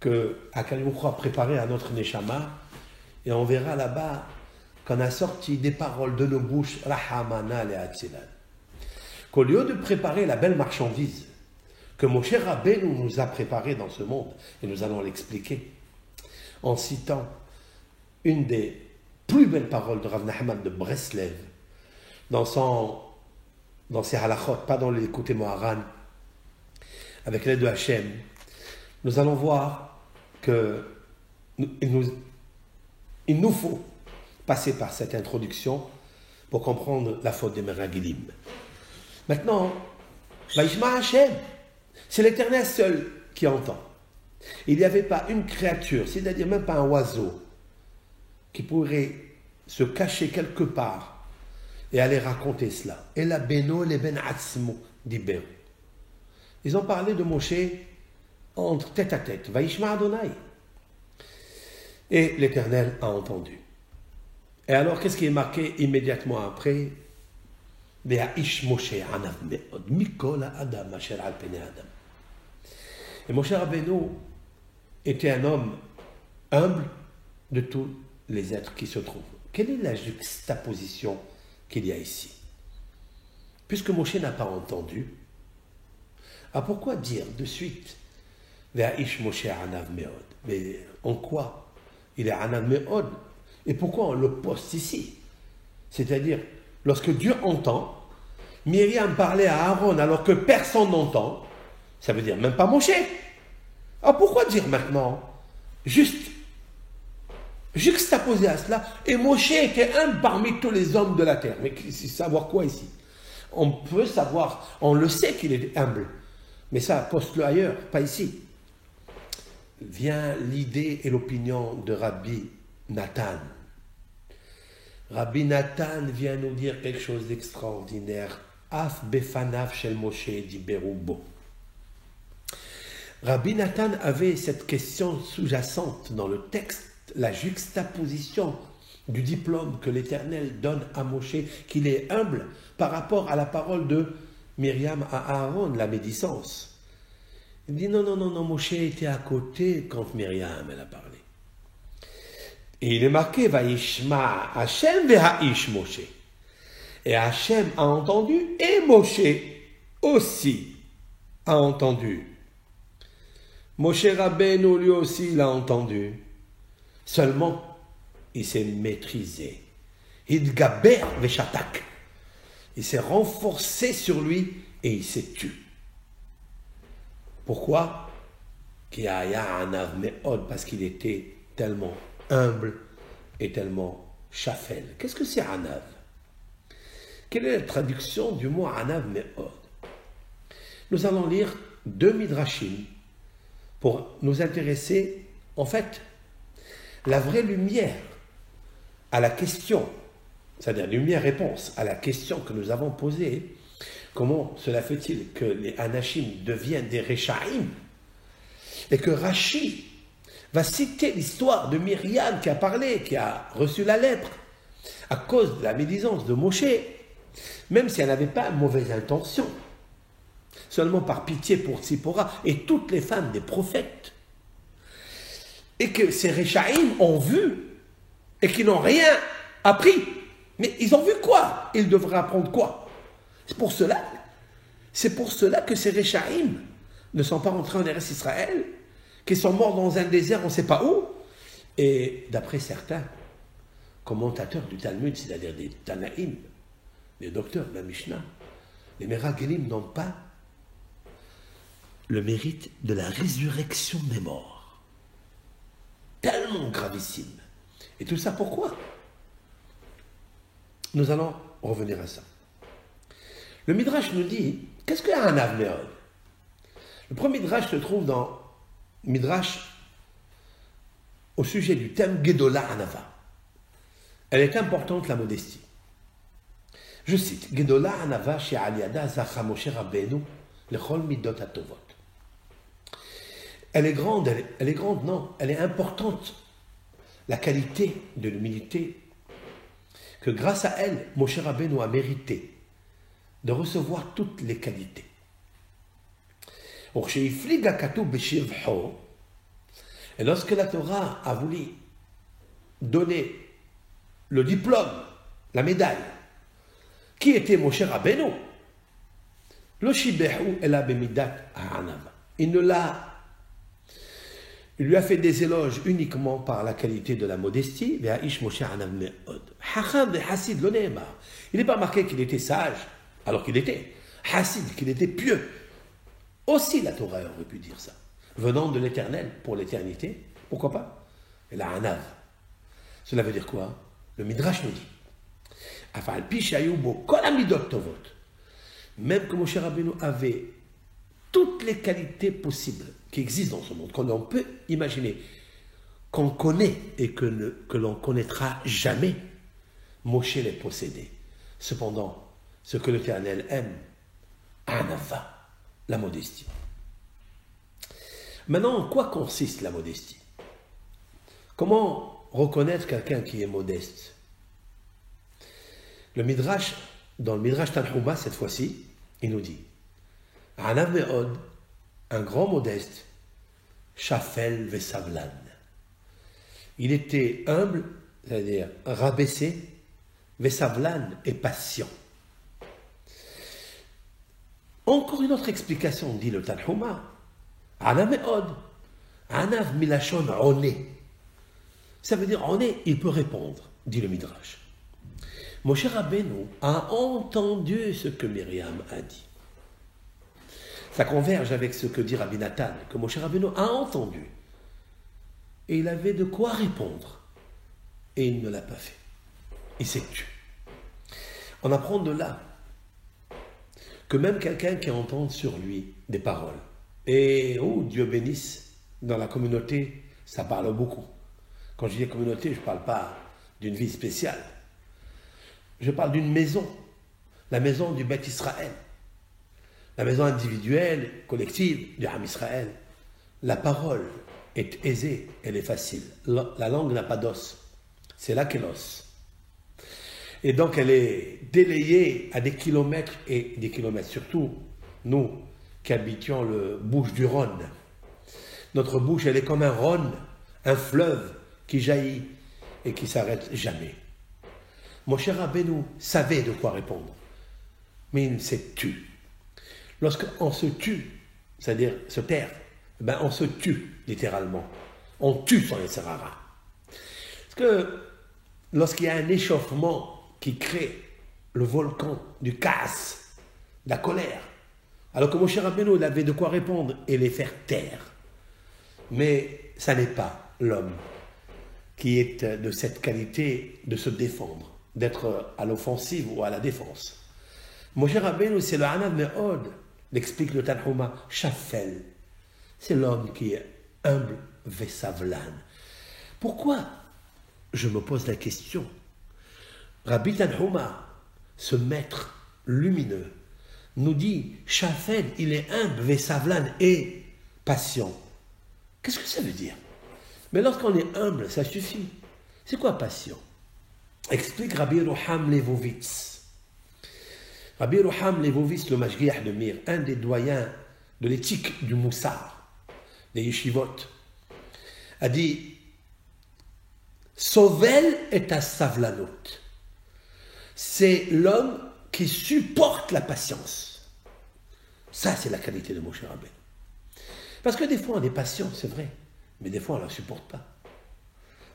S1: que Akadosh a préparé à notre Neshama, et on verra là-bas qu'on a sorti des paroles de nos bouches, Rahamana le Hatzilan. Qu'au lieu de préparer la belle marchandise que Moshe Rabbeinu nous a préparée dans ce monde, et nous allons l'expliquer, en citant une des plus belles paroles de Rav Nahman de Breslev, dans ses halachot, pas dans les côtés Moharan, avec l'aide de Hachem, nous allons voir qu'il nous faut passer par cette introduction pour comprendre la faute des Meragilim. Maintenant, Vaishma Hashem. C'est l'Éternel seul qui entend. Il n'y avait pas une créature, c'est-à-dire même pas un oiseau, qui pourrait se cacher quelque part et aller raconter cela. Et la beno le ben atzmo diberu. Ils ont parlé de Moshe entre tête à tête. Vaishma Adonai. Et l'Éternel a entendu. Et alors, qu'est-ce qui est marqué immédiatement après? Ve'aish Moshe anav me'od mikol ha'adam asher al penei adam. Et Moshe Rabbeinu était un homme humble de tous les êtres qui se trouvent. Quelle est la juxtaposition qu'il y a ici? Puisque Moshe n'a pas entendu, pourquoi dire de suite Ve'aish Moshe anav me'od? Mais en quoi il est anav me'od? Et pourquoi on le poste ici? C'est-à-dire, lorsque Dieu entend, Myriam parlait à Aaron alors que personne n'entend, ça veut dire même pas Moshe. Alors pourquoi dire maintenant? Juste juxtaposer à cela, et Moshe était un parmi tous les hommes de la terre. Mais savoir quoi ici? On peut savoir, on le sait qu'il est humble, mais ça, poste-le ailleurs, pas ici. Vient l'idée et l'opinion de Rabbi Nathan. Rabbi Nathan vient nous dire quelque chose d'extraordinaire. Af befanav shel Moshe diberu bo. Rabbi Nathan avait cette question sous-jacente dans le texte, la juxtaposition du diplôme que l'Éternel donne à Moshe, qu'il est humble par rapport à la parole de Myriam à Aaron, la médisance. Il dit non, Moshe était à côté quand Myriam elle a parlé. Et il est marqué Vaishma Hashem ve'aish Moshe. Et Hashem a entendu et Moshe aussi a entendu. Moshe Rabbeinu lui aussi l'a entendu. Seulement, il s'est maîtrisé. Idgaber ve'shatak. Il s'est renforcé sur lui et il s'est tu. Pourquoi? Parce qu'il était tellement humble et tellement chafel. Qu'est-ce que c'est anav? Quelle est la traduction du mot anav me'od? Nous allons lire 2 midrashim pour nous intéresser, en fait, la vraie lumière à la question, c'est-à-dire lumière-réponse à la question que nous avons posée. Comment cela fait-il que les Anashim deviennent des Rechaim? Et que Rashi va citer l'histoire de Myriam qui a parlé, qui a reçu la lèpre, à cause de la médisance de Moshe, même si elle n'avait pas une mauvaise intention, seulement par pitié pour Tzipora et toutes les femmes des prophètes. Et que ces Rechaim ont vu et qu'ils n'ont rien appris. Mais ils ont vu quoi? Ils devraient apprendre quoi? C'est pour cela que ces Rechaim ne sont pas rentrés en Eretz Israël, qu'ils sont morts dans un désert, on ne sait pas où. Et d'après certains commentateurs du Talmud, c'est-à-dire des Tanaïm, des docteurs de la Mishnah, les Meragelim n'ont pas le mérite de la résurrection des morts. Tellement gravissime. Et tout ça pourquoi? Nous allons revenir à ça. Le Midrash nous dit, qu'est-ce qu'un anav me'od? Le premier Midrash se trouve dans Midrash au sujet du thème Gedola Anava. Elle est importante, la modestie. Je cite, Gedola Anava she'aliyada zacha Moshe Rabbeinu lechol midot hatovot. Elle est grande, non, elle est importante. La qualité de l'humilité, que grâce à elle, Moshe Rabbeinu a mérité de recevoir toutes les qualités. Et lorsque la Torah a voulu donner le diplôme, la médaille, qui était Moshe Rabbeinu? Il lui a fait des éloges uniquement par la qualité de la modestie. Il n'est pas marqué qu'il était sage, alors qu'il était Hassid, qu'il était pieux. Aussi la Torah aurait pu dire ça. Venant de l'éternel pour l'éternité, pourquoi pas? Et la Anav. Cela veut dire quoi? Le Midrash nous dit. même que Moshe Rabbeinu avait toutes les qualités possibles qui existent dans ce monde, qu'on peut imaginer, qu'on connaît et que l'on connaîtra jamais, Moshe les possédait. Cependant, ce que l'Éternel aime, Anava, la modestie. Maintenant, en quoi consiste la modestie? Comment reconnaître quelqu'un qui est modeste? Le Midrash, dans le Midrash Tanhuma, cette fois-ci, il nous dit Anav Me'od, un grand modeste, Shafel Vesavlan. Il était humble, c'est-à-dire rabaissé, Vesavlan et patient. Encore une autre explication, dit le Tanhuma. Anav Me'od, Anav Milachon Oné. Ça veut dire Oné, il peut répondre, dit le Midrash. Moshe Rabbeinu a entendu ce que Myriam a dit. Ça converge avec ce que dit Rabbi Nathan, que Moshe Rabbeinu a entendu. Et il avait de quoi répondre. Et il ne l'a pas fait. Il s'est tué. On apprend de là que même quelqu'un qui entend sur lui des paroles, et Dieu bénisse, dans la communauté, ça parle beaucoup. Quand je dis communauté, je ne parle pas d'une vie spéciale. Je parle d'une maison, la maison du Beth Israël, la maison individuelle, collective du Ham Israël. La parole est aisée, elle est facile. La langue n'a pas d'os, c'est là qu'est l'os. Et donc elle est délayée à des kilomètres et des kilomètres, surtout nous qui habitions le bouche du Rhône. Notre bouche, elle est comme un Rhône, un fleuve qui jaillit et qui s'arrête jamais. Moshe Rabbeinu savait de quoi répondre, mais il s'est tué. Lorsqu'on se tue, c'est-à-dire se taire, on se tue littéralement. On tue son Yetzer Hara. Parce que lorsqu'il y a un échauffement qui crée le volcan du Kaas, de la colère, alors que Moshe Rabbeinu il avait de quoi répondre et les faire taire. Mais ça n'est pas l'homme qui est de cette qualité de se défendre, d'être à l'offensive ou à la défense. Moshe Rabbeinu, c'est le Anav Me'od, l'explique le Tanhuma, Shafel. C'est l'homme qui est humble, Vesavlan. Pourquoi? Je me pose la question. Rabbi Tanhuma, ce maître lumineux, nous dit, Shafel, il est humble, Vesavlan et patient. Qu'est-ce que ça veut dire? Mais lorsqu'on est humble, ça suffit. C'est quoi patient? Explique Rabbi Ruham Levovitz. Rabbi Ruham Levovitz, le Mashgiach de Mir, un des doyens de l'éthique du Moussar, des yeshivot, a dit Sovel est à Savlanot. C'est l'homme qui supporte la patience. Ça, c'est la qualité de Moshe Rabbeinu. Parce que des fois, on est patient, c'est vrai, mais des fois, on ne la supporte pas.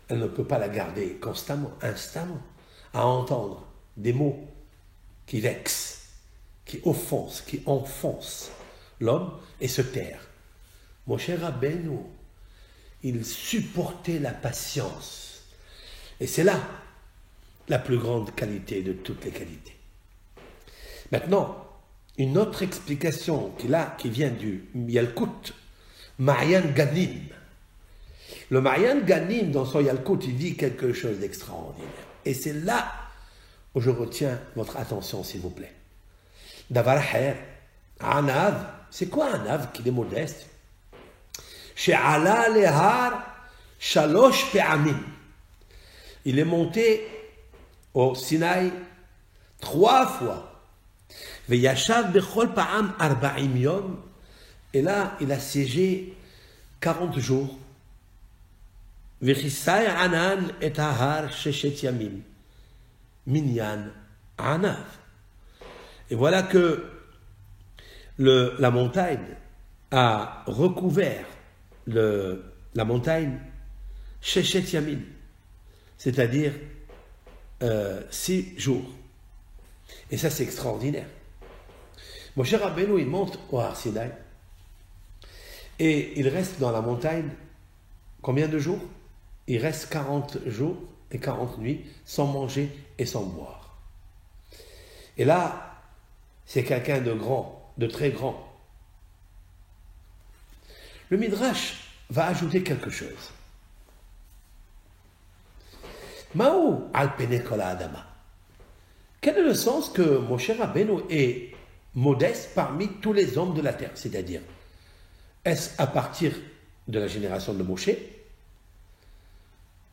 S1: Elle ne peut pas la garder constamment, instamment, à entendre des mots qui vexent, qui offensent, qui enfoncent l'homme et se taire. Moshe Rabbeinu, il supportait la patience. Et c'est là la plus grande qualité de toutes les qualités. Maintenant, une autre explication qui vient du Yalkut, Marian Ganim. Le Marian Ganim, dans son Yalkut, il dit quelque chose d'extraordinaire. Et c'est là où je retiens votre attention, s'il vous plaît. Davar Her, Anav, c'est quoi Anav qui est modeste? She'ala lehar shalosh pe'amim. Il est monté au Sinaï 3 fois. Veyashav bechol pa'am arba'im yom. Et là, il a siégé 40 jours. Vechisai anan et ahar sheshet yamim. Minyan anav. Et voilà que la montagne a recouvert la montagne sheshet yamim, c'est-à-dire 6 jours. Et ça, c'est extraordinaire. Moshe Rabbeinu, il monte au Har Sinaï et il reste dans la montagne combien de jours? Il reste 40 jours et 40 nuits sans manger et sans boire. Et là, c'est quelqu'un de grand, de très grand. Le Midrash va ajouter quelque chose. Ma'u al pene kol ha'adama. Quel est le sens que Moshe Rabbeinu est modeste parmi tous les hommes de la terre? C'est-à-dire, est-ce à partir de la génération de Moshe,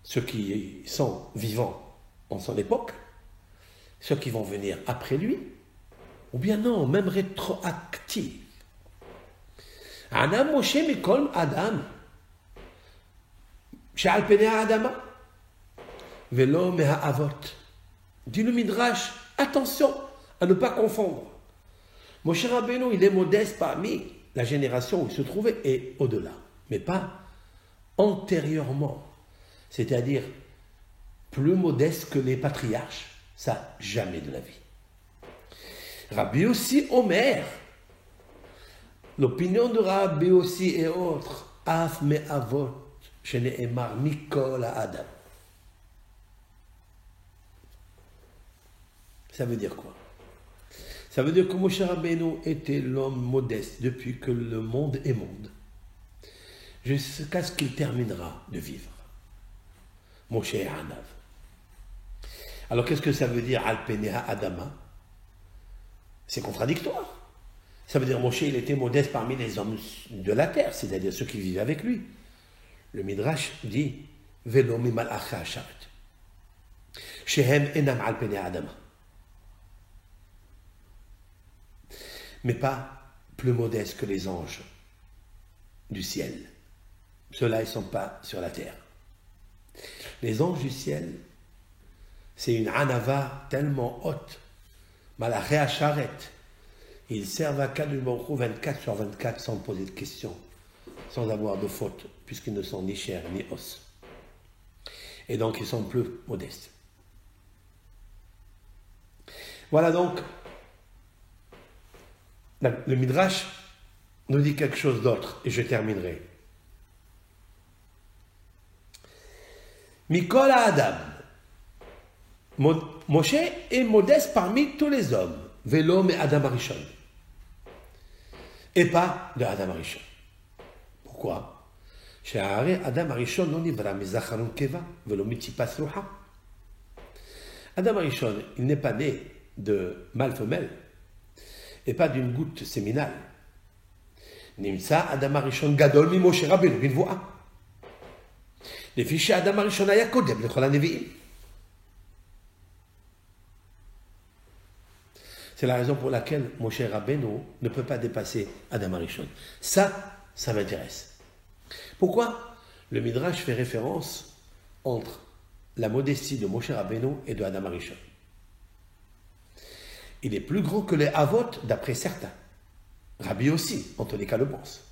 S1: ceux qui sont vivants en son époque, ceux qui vont venir après lui, ou bien non, même rétroactif? Ana Moshe mikol Adam, she'al pene ha'adama, velo me'ha'avot. Dit le Midrash, attention à ne pas confondre. Moshe Rabbeinu, il est modeste parmi la génération où il se trouvait et au-delà, mais pas antérieurement. C'est-à-dire plus modeste que les patriarches, ça, jamais de la vie. Rabbi aussi Omer, l'opinion de Rabbi aussi est autre. Af me avot, shene'emar mikol ha'adam. Ça veut dire quoi? Ça veut dire que Moshe Rabbeinu était l'homme modeste depuis que le monde est monde, jusqu'à ce qu'il terminera de vivre. Moshe Anav. Alors qu'est-ce que ça veut dire Al Pene Ha'adama? C'est contradictoire. Ça veut dire Moshe, il était modeste parmi les hommes de la terre, c'est-à-dire ceux qui vivaient avec lui. Le Midrash dit Velo mimal acha asharet. Shehem enam al Pene Ha'adama. Mais pas plus modestes que les anges du ciel. Ceux-là, ils ne sont pas sur la terre. Les anges du ciel, c'est une anava tellement haute, malaché acharet. Ils servent à Kadosh Baruch Hu 24 sur 24 sans poser de questions, sans avoir de faute, puisqu'ils ne sont ni chair ni os. Et donc, ils sont plus modestes. Voilà donc. Le Midrash nous dit quelque chose d'autre, et je terminerai. Mikol Adam. Moshe est modeste parmi tous les hommes. Velo me Adam Arishon. Et pas de Adam Arishon. Pourquoi? Adam Arishon non nivra mizacharun keva velo mitzipas ruha. Adam Arishon, il n'est pas né de mâle femelle et pas d'une goutte séminale. Nimsa Adam Arishon gadol mi Moshe Rabbeinu binvoa. לפי שאדם הראשון היה קודם לכל הנביאים. C'est la raison pour laquelle Moshe Rabbeinu ne peut pas dépasser Adam Arishon. Ça m'intéresse. Pourquoi? Le Midrash fait référence entre la modestie de Moshe Rabbeinu et de Adam Arishon. Il est plus grand que les Avot d'après certains. Rabbi aussi, en tous les cas, le pense.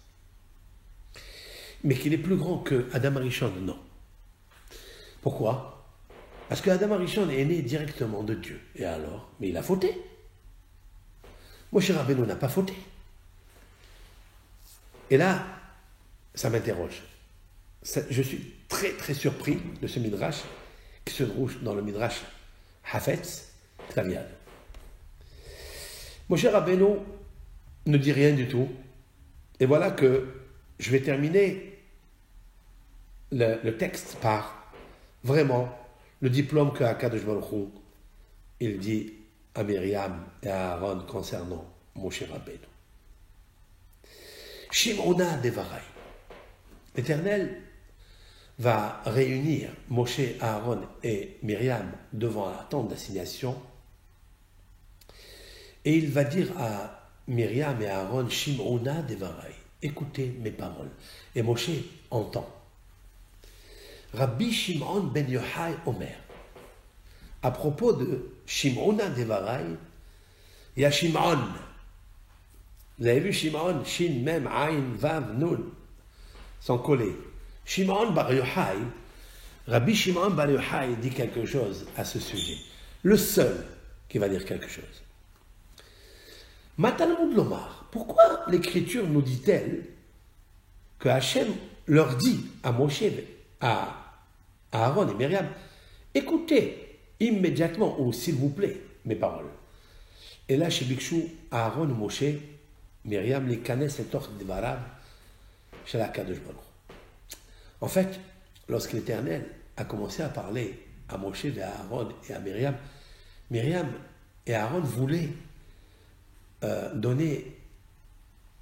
S1: Mais qu'il est plus grand que Adam Arishon, non. Pourquoi? Parce que Adam Arishon est né directement de Dieu. Et alors? Mais il a fauté. Moshe Rabbeinu n'a pas fauté. Et là, ça m'interroge. Je suis très très surpris de ce Midrash qui se trouve dans le Midrash Hafetz Taviad. Moshe Rabbeinu ne dit rien du tout. Et voilà que je vais terminer le texte par vraiment le diplôme que Akadosh Baruch Hu, il dit à Myriam et à Aaron concernant Moshe Rabbeinu. Shimona Devarai. L'Éternel va réunir Moshe, Aaron et Myriam devant la tente d'assignation et il va dire à Myriam et à Aaron, Shimona Devarai, écoutez mes paroles. Et Moshe entend. Rabbi Shimon ben Yochai Omer. À propos de Shimona Devarai, il y a Shimon. Vous avez vu Shimon, Shin, Mem, Ain, Vav, Nun, sont collés. Shimon bar Yochai, Rabbi Shimon bar Yochai dit quelque chose à ce sujet. Le seul qui va dire quelque chose. Matalmud Lomar, pourquoi l'Écriture nous dit-elle que Hachem leur dit à Moshe, à Aaron et Myriam, écoutez immédiatement, ou s'il vous plaît, mes paroles. Et là, chez Bikshu, Aaron ou Moshe, Myriam, les canesses et torts de Varav, chez la Kadosh Baruch. En fait, lorsque l'Éternel a commencé à parler à Moshe, à Aaron et à Myriam, Myriam et Aaron voulaient donner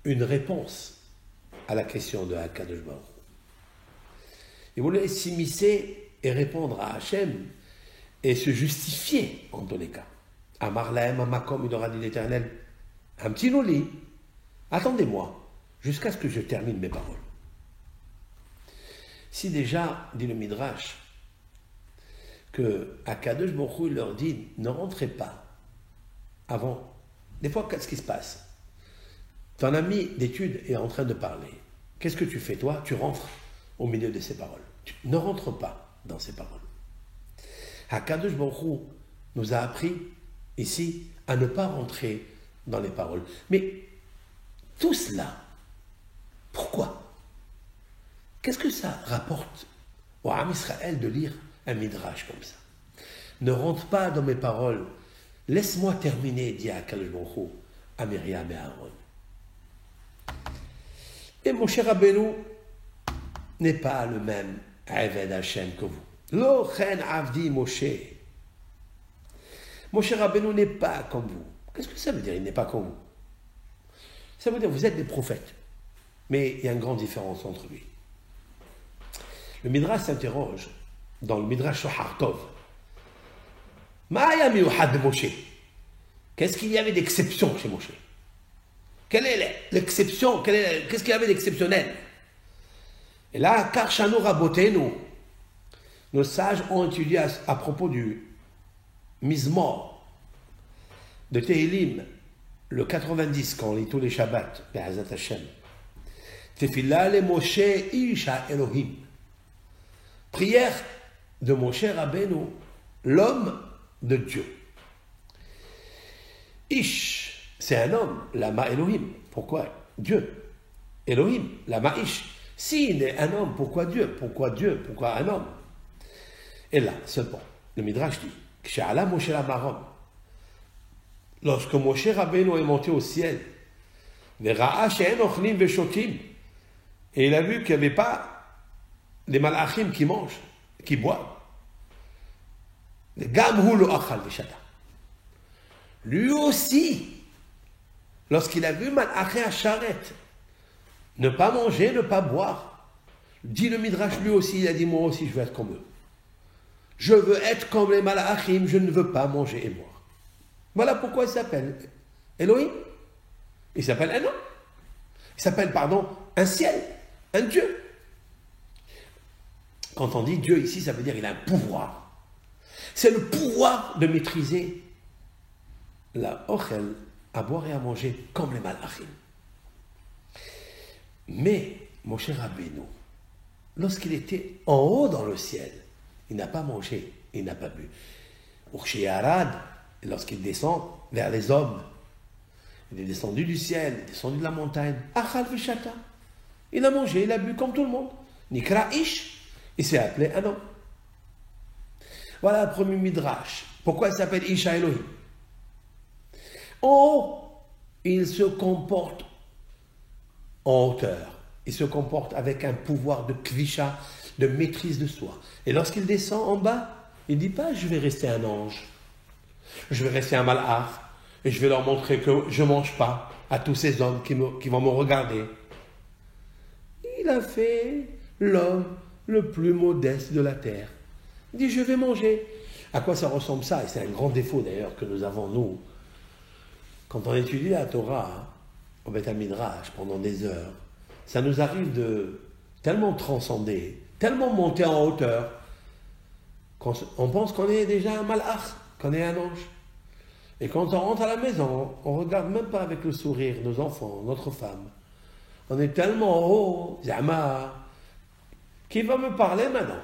S1: une réponse à la question de Akadosh Baruch. Ils voulaient s'immiscer et répondre à Hachem et se justifier en tous les cas. À Marlahem, à Makom, il aura dit l'Éternel, un petit loli, attendez-moi jusqu'à ce que je termine mes paroles. Si déjà, dit le Midrash, que Akadosh Baruch Hu leur dit, ne rentrez pas avant. Des fois, qu'est-ce qui se passe? Ton ami d'études est en train de parler. Qu'est-ce que tu fais, toi? Tu rentres au milieu de ses paroles. Tu ne rentres pas dans ses paroles. Akadosh Baruch Hu nous a appris ici à ne pas rentrer dans les paroles. Mais tout cela, pourquoi? Qu'est-ce que ça rapporte au Ham Israël de lire un midrash comme ça? Ne rentre pas dans mes paroles. Laisse-moi terminer, dit Akadosh Baruch Hu à Myriam et à Aaron. Et Moshe Rabbeinu n'est pas le même Eved Hashem que vous. Lo chen avdi Moshe. Moshe Rabbeinu n'est pas comme vous. Qu'est-ce que ça veut dire, il n'est pas comme vous? Ça veut dire, vous êtes des prophètes. Mais il y a une grande différence entre lui. Le Midrash s'interroge dans le Midrash Shohar Tov. Ma'aya miuhad de Moshe. Qu'est-ce qu'il y avait d'exception chez Moshe? Quelle est l'exception? Qu'est-ce qu'il y avait d'exceptionnel? Et là, Karshanu Rabotenu, nos sages ont étudié à propos du Mizmor de Tehilim, le 90, quand on lit tous les Shabbats, Be'ezrat Hashem. Tefillah le Moshe Ish Elohim. Prière de Moshe Rabbeinu, l'homme de Dieu. Ish, c'est un homme, Lama Elohim. Pourquoi Dieu? Elohim, Lama Ish. S'il est un homme, pourquoi Dieu? Pourquoi Dieu? Pourquoi un homme? Et là, seulement, le Midrash dit, Kshala Moshe Lamarom, lorsque Moshe Rabbeinu est monté au ciel, Vera'a she'en ochlim veshotim, et il a vu qu'il n'y avait pas des malachim qui mangent, qui boivent. Gam hu lo achal veshata. Lui aussi, lorsqu'il a vu Malaché à Charet, ne pas manger, ne pas boire, dit le Midrash, lui aussi, il a dit, moi aussi, je veux être comme eux. Je veux être comme les Malachim, je ne veux pas manger et boire. Voilà pourquoi il s'appelle Elohim. Il s'appelle un homme. Il s'appelle, un ciel, un Dieu. Quand on dit Dieu ici, ça veut dire qu'il a un pouvoir. C'est le pouvoir de maîtriser la ochel, à boire et à manger comme les malachim. Mais Moshe Rabbeinu, lorsqu'il était en haut dans le ciel, il n'a pas mangé, il n'a pas bu. Urshiyarad, lorsqu'il descend vers les hommes, il est descendu du ciel, il est descendu de la montagne. Achal veshata. Il a mangé, il a bu comme tout le monde. Nikra Ish, il s'est appelé un homme. Voilà le premier midrash. Pourquoi il s'appelle Isha Elohim? En haut, il se comporte en hauteur. Il se comporte avec un pouvoir de kvisha, de maîtrise de soi. Et lorsqu'il descend en bas, il ne dit pas « je vais rester un ange, je vais rester un malach, et je vais leur montrer que je ne mange pas à tous ces hommes qui vont me regarder. » Il a fait l'homme le plus modeste de la terre. Il dit « je vais manger ». À quoi ça ressemble ça? Et c'est un grand défaut d'ailleurs que nous avons, nous. Quand on étudie la Torah, au Beth Midrash, pendant des heures, ça nous arrive de tellement transcender, tellement monter en hauteur, qu'on pense qu'on est déjà un malach, qu'on est un ange. Et quand on rentre à la maison, on ne regarde même pas avec le sourire nos enfants, notre femme. On est tellement haut, Zama, qui va me parler maintenant?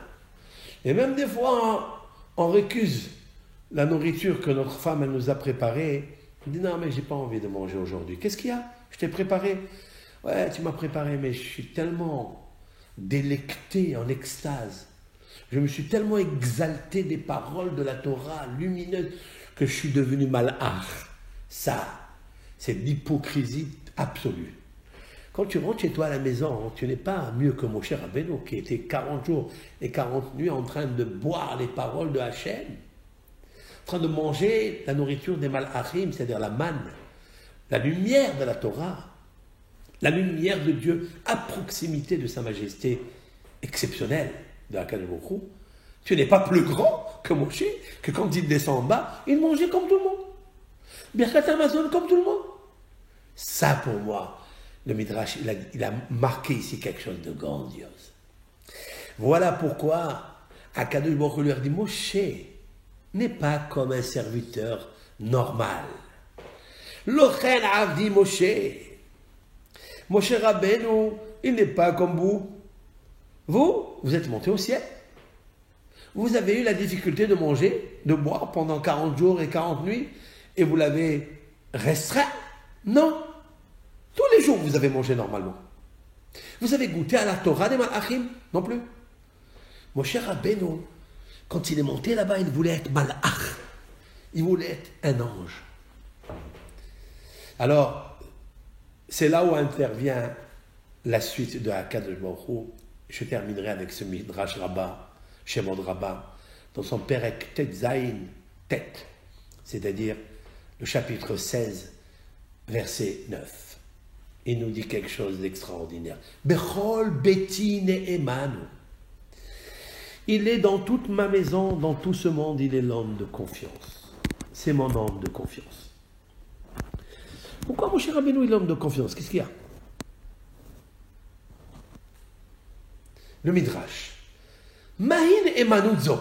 S1: Et même des fois, on récuse la nourriture que notre femme elle nous a préparée. On dit non, mais j'ai pas envie de manger aujourd'hui. Qu'est-ce qu'il y a? Je t'ai préparé. Ouais, tu m'as préparé, mais je suis tellement délecté, en extase. Je me suis tellement exalté des paroles de la Torah lumineuse que je suis devenu malach. Ça, c'est l'hypocrisie absolue. Quand tu rentres chez toi à la maison, tu n'es pas mieux que Moshe Rabbeinu, qui était 40 jours et 40 nuits en train de boire les paroles de Hachem, en train de manger la nourriture des Malachim, c'est-à-dire la manne, la lumière de la Torah, la lumière de Dieu à proximité de sa majesté exceptionnelle de la Kadosh Baruch Hu. Tu n'es pas plus grand que Moshe, que quand il descend en bas, il mangeait comme tout le monde. Birkat Amazon comme tout le monde. Ça, pour moi, le Midrash, il a marqué ici quelque chose de grandiose. Voilà pourquoi Akadosh Baruch Hu lui a dit, Moshe n'est pas comme un serviteur normal. Lochen Avdi Moshe. Moshe Rabbeinu, il n'est pas comme vous. Vous êtes monté au ciel. Vous avez eu la difficulté de manger, de boire pendant 40 jours et 40 nuits, et vous l'avez restreint? Non. Tous les jours, vous avez mangé normalement. Vous avez goûté à la Torah des Malachim? Non plus. Moshe Rabbeinu, quand il est monté là-bas, il voulait être Malach. Il voulait être un ange. Alors, c'est là où intervient la suite de Akadosh Baruch Hu. Je terminerai avec ce Midrash Rabbah, Shemot Rabbah, dans son Perek Tet Zayin, Tet, c'est-à-dire le chapitre 16, verset 9. Il nous dit quelque chose d'extraordinaire. Bechol beti ne'emanu. Il est dans toute ma maison, dans tout ce monde, il est l'homme de confiance. C'est mon homme de confiance. Pourquoi Moshe Rabbeinu est l'homme de confiance? Qu'est-ce qu'il y a? Le Midrash. Mahin emanuzo.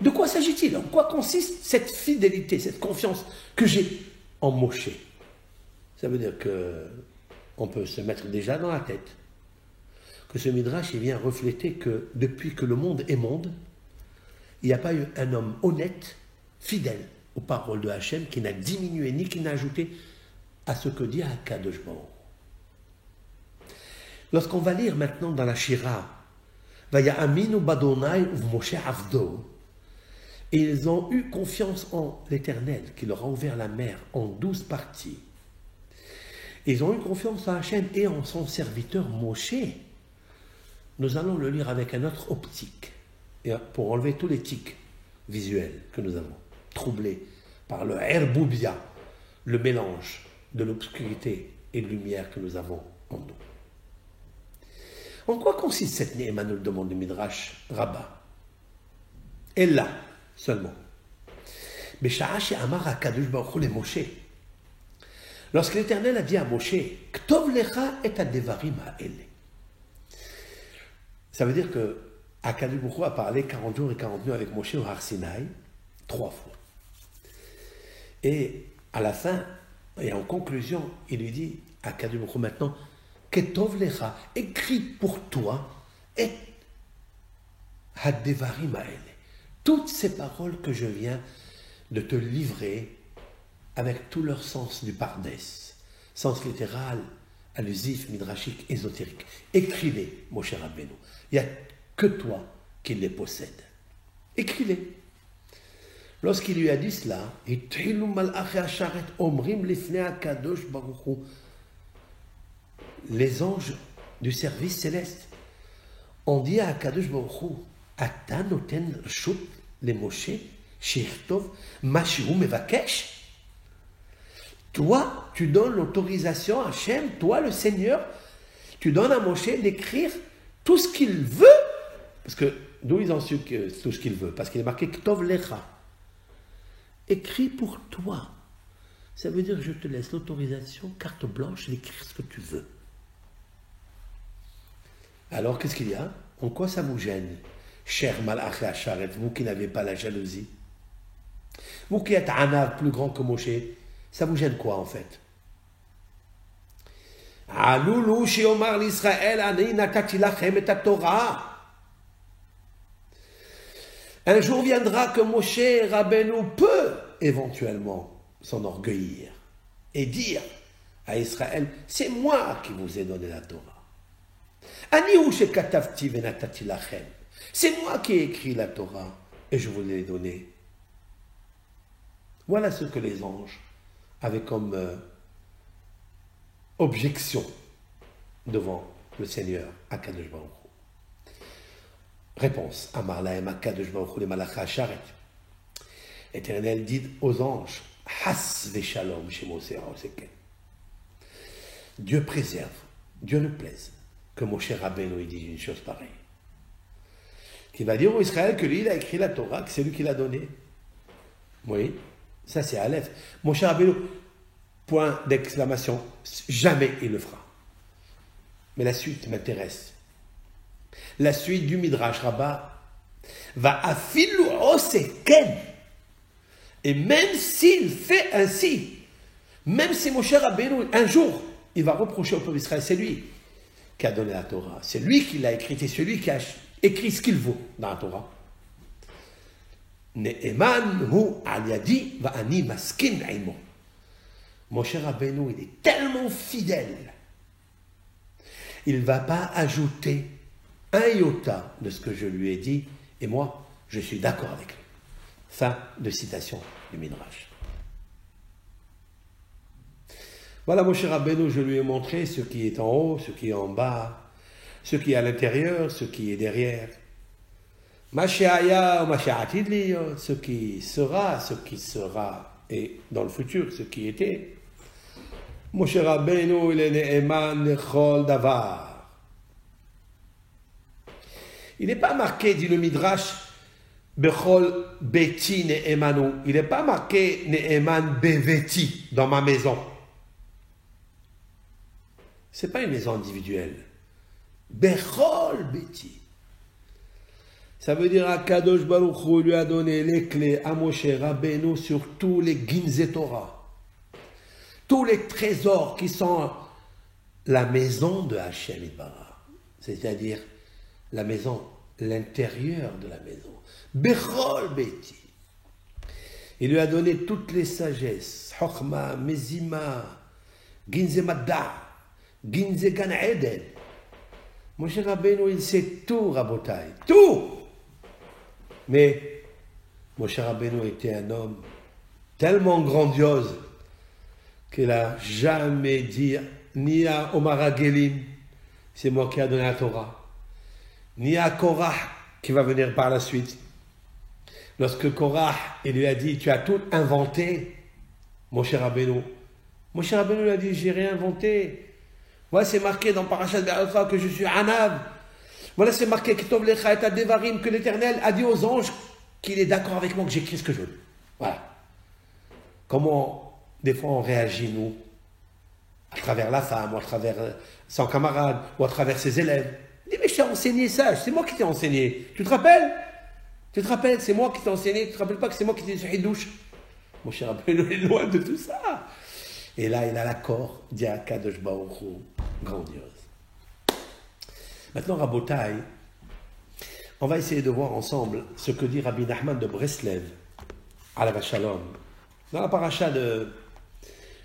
S1: De quoi s'agit-il? En quoi consiste cette fidélité, cette confiance que j'ai en Moshe? Ça veut dire que on peut se mettre déjà dans la tête que ce Midrash il vient refléter que depuis que le monde est monde, il n'y a pas eu un homme honnête, fidèle aux paroles de Hachem, qui n'a diminué ni qui n'a ajouté à ce que dit Akadosh Baruch Hu. Lorsqu'on va lire maintenant dans la Shira, Vaya'aminu badonai u'Moshe avdo, et ils ont eu confiance en l'Éternel, qui leur a ouvert la mer en 12 parties. Ils ont eu confiance en Hachem et en son serviteur Moshe. Nous allons le lire avec un autre optique, et pour enlever tous les tics visuels que nous avons, troublés par le herboubia, le mélange de l'obscurité et de lumière que nous avons en nous. En quoi consiste cette Néhéma, nous le demande le Midrash Rabbah? Et là, seulement. Lorsque l'Éternel a dit à Moshe, Ktov lecha et adevarim ha'ele. Ça veut dire que Akadosh Baruch Hu a parlé 40 jours et 40 nuits avec Moshe au Har Sinaï, 3 fois. Et à la fin, et en conclusion, il lui dit à Akadosh Baruch Hu maintenant, Ketov lecha, écris pour toi, et hadevarim ha'ele. Toutes ces paroles que je viens de te livrer avec tout leur sens du pardès, sens littéral, allusif, midrashique, ésotérique. Écris-les, Moshe Rabbeinu. Il n'y a que toi qui les possède. Écris-les. Lorsqu'il lui a dit cela, les anges du service céleste ont dit à Akadosh Baruch Hu, Ata noten rshut le Moshe shirtov mashihu mevakesh. Toi, tu donnes l'autorisation à Hachem, toi le Seigneur, tu donnes à Moshe d'écrire tout ce qu'il veut, parce que d'où ils ont su que tout ce qu'il veut, parce qu'il est marqué Ktov lecha. Écris pour toi. Ça veut dire que je te laisse l'autorisation, carte blanche, d'écrire ce que tu veux. Alors, qu'est-ce qu'il y a? En quoi ça vous gêne, cher Malach Hacharet, vous qui n'avez pas la jalousie? Vous qui êtes Anav plus grand que Moshe, ça vous gêne quoi en fait? Aloulou shiomar l'Israël ani natati lachem et Torah. Un jour viendra que Moshe Rabbeinu peut éventuellement s'enorgueillir et dire à Israël, c'est moi qui vous ai donné la Torah. Ani shekatavti venatati lachem. C'est moi qui ai écrit la Torah et je vous l'ai donnée. Voilà ce que les anges avait comme objection devant le Seigneur, Akadosh Baruch Hu? Réponse, Amar lahem Akadosh Baruch Hu le malacha sharet. Éternel dit aux anges, Has veshalom chez Moshe Raoseken. Dieu préserve, Dieu ne plaise que Moshe Rabbeinu dise une chose pareille. Qui va dire au Israël que lui, il a écrit la Torah, que c'est lui qui l'a donnée. Oui, ça c'est Aleph. Moshe Rabbeinu, point d'exclamation, jamais il le fera. Mais la suite m'intéresse. La suite du Midrash Rabbah va afilu oseken. Et même s'il fait ainsi, même si Moshe Rabbeinu, un jour, il va reprocher au peuple d'Israël, c'est lui qui a donné la Torah, c'est lui qui l'a écrite, c'est celui qui a écrit ce qu'il vaut dans la Torah. Ne'eman hu al yadi va ani maskin imo. Moshe Rabbeinu, il est tellement fidèle, il ne va pas ajouter un iota de ce que je lui ai dit, et moi, je suis d'accord avec lui. Fin de citation du Midrash. Voilà, Moshe Rabbeinu, je lui ai montré ce qui est en haut, ce qui est en bas, ce qui est à l'intérieur, ce qui est derrière. Mashiach ou Mashiachatid liyot, ce qui sera, et dans le futur, ce qui était. Moshe Rabbeinu, il est ne'eman lechol davar. Il n'est pas marqué, dit le Midrash, Bechol beti ne'emanu. Il n'est pas marqué ne'eman beveti, dans ma maison. Ce n'est pas une maison individuelle. Bechol beti. Ça veut dire qu'Akadosh Baruch Hu lui a donné les clés à Moshe Rabbeinu sur tous les Ginzei Torah. Tous les trésors qui sont la maison de Hachem Yitbarach. C'est-à-dire la maison, l'intérieur de la maison. Bechol beti. Il lui a donné toutes les sagesses. Chokhma, Mezima, Ginzei Madda, Ginzei Gan Eden. Moshe Rabbeinu, il sait tout, Rabotai. Tout! Mais Moshe Rabbeinu était un homme tellement grandiose qu'il n'a jamais dit ni à Omar Agelim, c'est moi qui ai donné la Torah, ni à Korah, qui va venir par la suite. Lorsque Korah, il lui a dit, tu as tout inventé, Moshe Rabbeinu lui a dit, j'ai rien inventé. Voilà, c'est marqué dans Parashat Be'alcha que je suis Anav. Voilà, c'est marqué Ketov Lecha et Devarim, que l'Éternel a dit aux anges qu'il est d'accord avec moi, que j'écris ce que je veux. Voilà. Comment, des fois, on réagit, nous, à travers la femme, ou à travers son camarade, ou à travers ses élèves. Il dit, mais je t'ai enseigné ça, c'est moi qui t'ai enseigné. Tu te rappelles? C'est moi qui t'ai enseigné. Tu ne te rappelles pas que c'est moi qui t'ai dit ce hidouche? Mon cher Rabbeinu est loin de tout ça. Et là, il a l'accord d'Akadosh Baruch Hu, grandiose. Maintenant, Rabotai, on va essayer de voir ensemble ce que dit Rabbi Nachman de Breslev, Alav Shalom, dans la paracha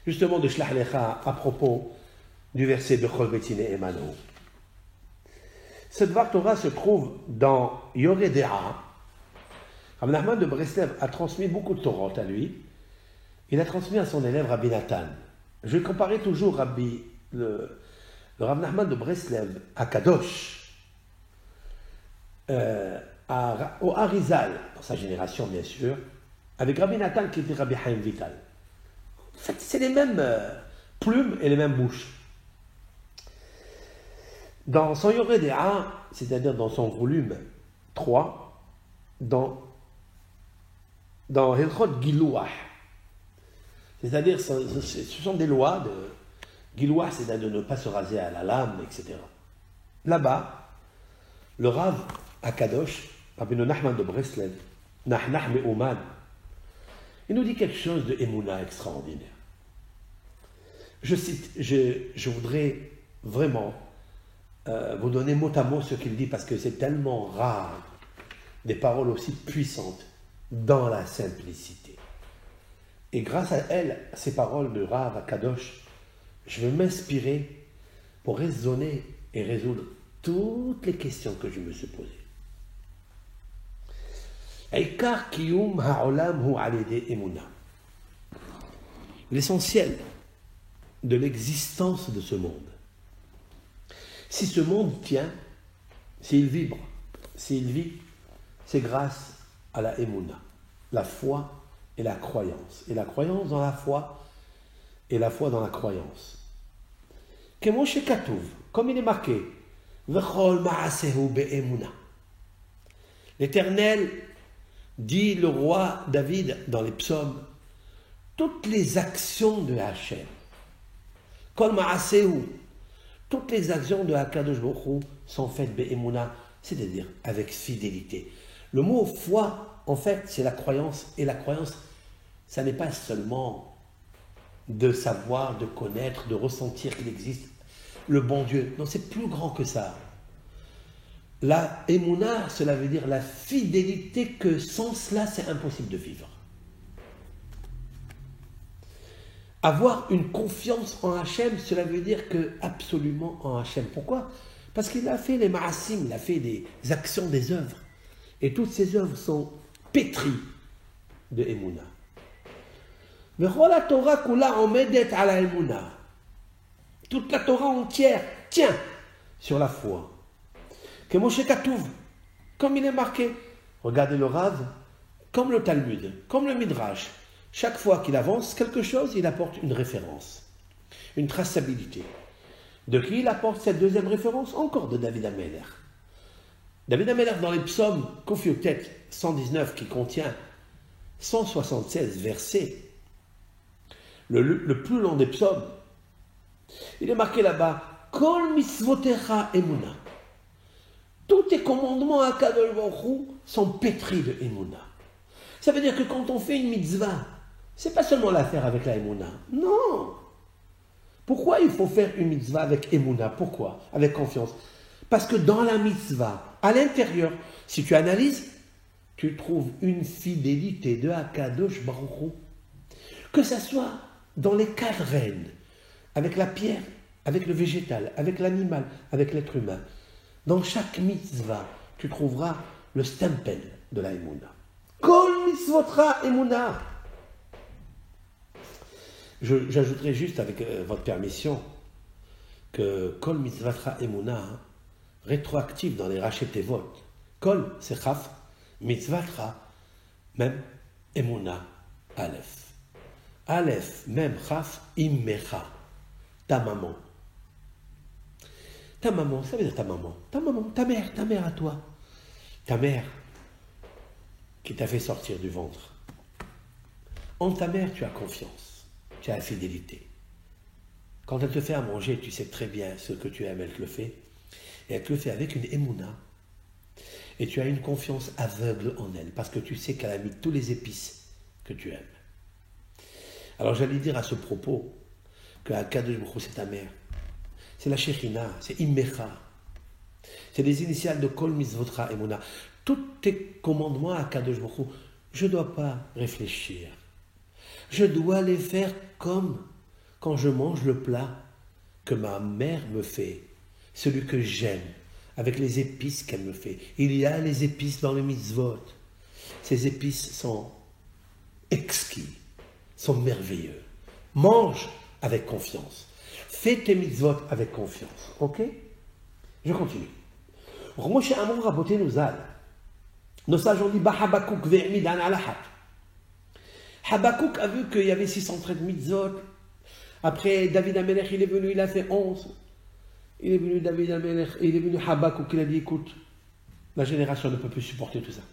S1: justement de Shlach Lecha, à propos du verset de Chol Beti Ne'emanu. Cette Dvar Torah se trouve dans Yoreh De'ah. Rabbi Nachman de Breslev a transmis beaucoup de Torah à lui. Il a transmis à son élève Rabbi Nathan. Je vais comparer toujours le Rav Nachman de Breslev à Kadosh, au Harizal, dans sa génération bien sûr, avec Rabbi Nathan qui était Rabbi Chaim Vital. En fait, c'est les mêmes plumes et les mêmes bouches. Dans son Yoreh De'ah, c'est-à-dire dans son volume 3, dans Hilchot Giluach, c'est-à-dire ce sont des lois de Giluach, c'est-à-dire de ne pas se raser à la lame, etc. Là-bas, le Rav Akadosh, Rabbi Nachman de Breslev, Nachnach Me'uman, il nous dit quelque chose de Emouna extraordinaire. Je cite, je voudrais vraiment vous donner mot à mot ce qu'il dit, parce que c'est tellement rare des paroles aussi puissantes dans la simplicité. Et grâce à elle, ces paroles de Rav Akadosh, je vais m'inspirer pour raisonner et résoudre toutes les questions que je me suis posées. Eikar kiyum ha'olam hu al yedei emuna. l'essentiel de l'existence de ce monde. Si ce monde tient, s'il vibre, s'il vit, c'est grâce à la émouna, la foi et la croyance. Et la croyance dans la foi et la foi dans la croyance. Comme il est marqué, l'Éternel dit le roi David dans les psaumes, toutes les actions de Hachem, Kol Ma'asehu, toutes les actions de Hakadosh Baruch Hu sont faites be'emuna, c'est-à-dire avec fidélité. Le mot foi, en fait, c'est la croyance, et la croyance, ça n'est pas seulement de savoir, de connaître, de ressentir qu'il existe le bon Dieu. Non, c'est plus grand que ça. La emuna, cela veut dire la fidélité que sans cela, c'est impossible de vivre. Avoir une confiance en Hachem, cela veut dire que absolument en Hachem. Pourquoi? Parce qu'il a fait les ma'asim, il a fait des actions, des œuvres. Et toutes ces œuvres sont pétries de emuna. Mais la Torah kula omedet ala emuna. Toute la Torah entière tient sur la foi. Que Moshe Katouv, comme il est marqué, regardez le Rav, comme le Talmud, comme le Midrash, chaque fois qu'il avance quelque chose, il apporte une référence, une traçabilité. De qui il apporte cette deuxième référence? Encore de David Ameler. David Ameler dans les psaumes, Kofiotet 119, qui contient 176 versets, le plus long des psaumes, il est marqué là-bas, Kol mitzvotecha emuna. Tous tes commandements à Kadosh Baruch Hu sont pétris de emuna. Ça veut dire que quand on fait une mitzvah, c'est pas seulement l'affaire avec la emuna. Non. Pourquoi il faut faire une mitzvah avec emuna? Pourquoi? Avec confiance. Parce que dans la mitzvah, à l'intérieur, si tu analyses, tu trouves une fidélité de Akadosh Baruch Hu. Que ça soit dans les quatre règnes, avec la pierre, avec le végétal, avec l'animal, avec l'être humain. Dans chaque mitzvah, tu trouveras le stempel de la emuna. Kol mitzvotra emuna. J'ajouterai juste, avec votre permission, que Kol mitzvotra emuna, rétroactif dans les rachetevot. Kol, c'est chaf, mitzvotra, même emuna, aleph. Aleph, même chaf, immecha, ta maman. Ta maman, ça veut dire ta maman. Ta maman, ta mère à toi. Ta mère qui t'a fait sortir du ventre. En ta mère, tu as confiance, tu as la fidélité. Quand elle te fait à manger, tu sais très bien ce que tu aimes, elle te le fait. Et elle te le fait avec une émouna. Et tu as une confiance aveugle en elle, parce que tu sais qu'elle a mis tous les épices que tu aimes. Alors j'allais dire à ce propos que Akadosh Baruch Hu, c'est ta mère. C'est la Shechina, c'est Immecha. C'est les initiales de Kol Mitzvotra Emuna. Tous tes commandements à Kadosh Baruch Hu, je ne dois pas réfléchir. Je dois les faire comme quand je mange le plat que ma mère me fait, celui que j'aime, avec les épices qu'elle me fait. Il y a les épices dans les mitzvot. Ces épices sont exquis, sont merveilleux. Mange avec confiance. Fais tes mitzvot avec confiance. Ok? Je continue. Moshe Amor Rabotenu Zal. Nos sages ont dit Habakouk ve'emid an alahat. Habakouk a vu qu'il y avait 613 mitzvot. Après, David Amelech, il est venu, il a fait 11. Il est venu, David Amelech, il est venu Habakouk, il a dit écoute, la génération ne peut plus supporter tout ça.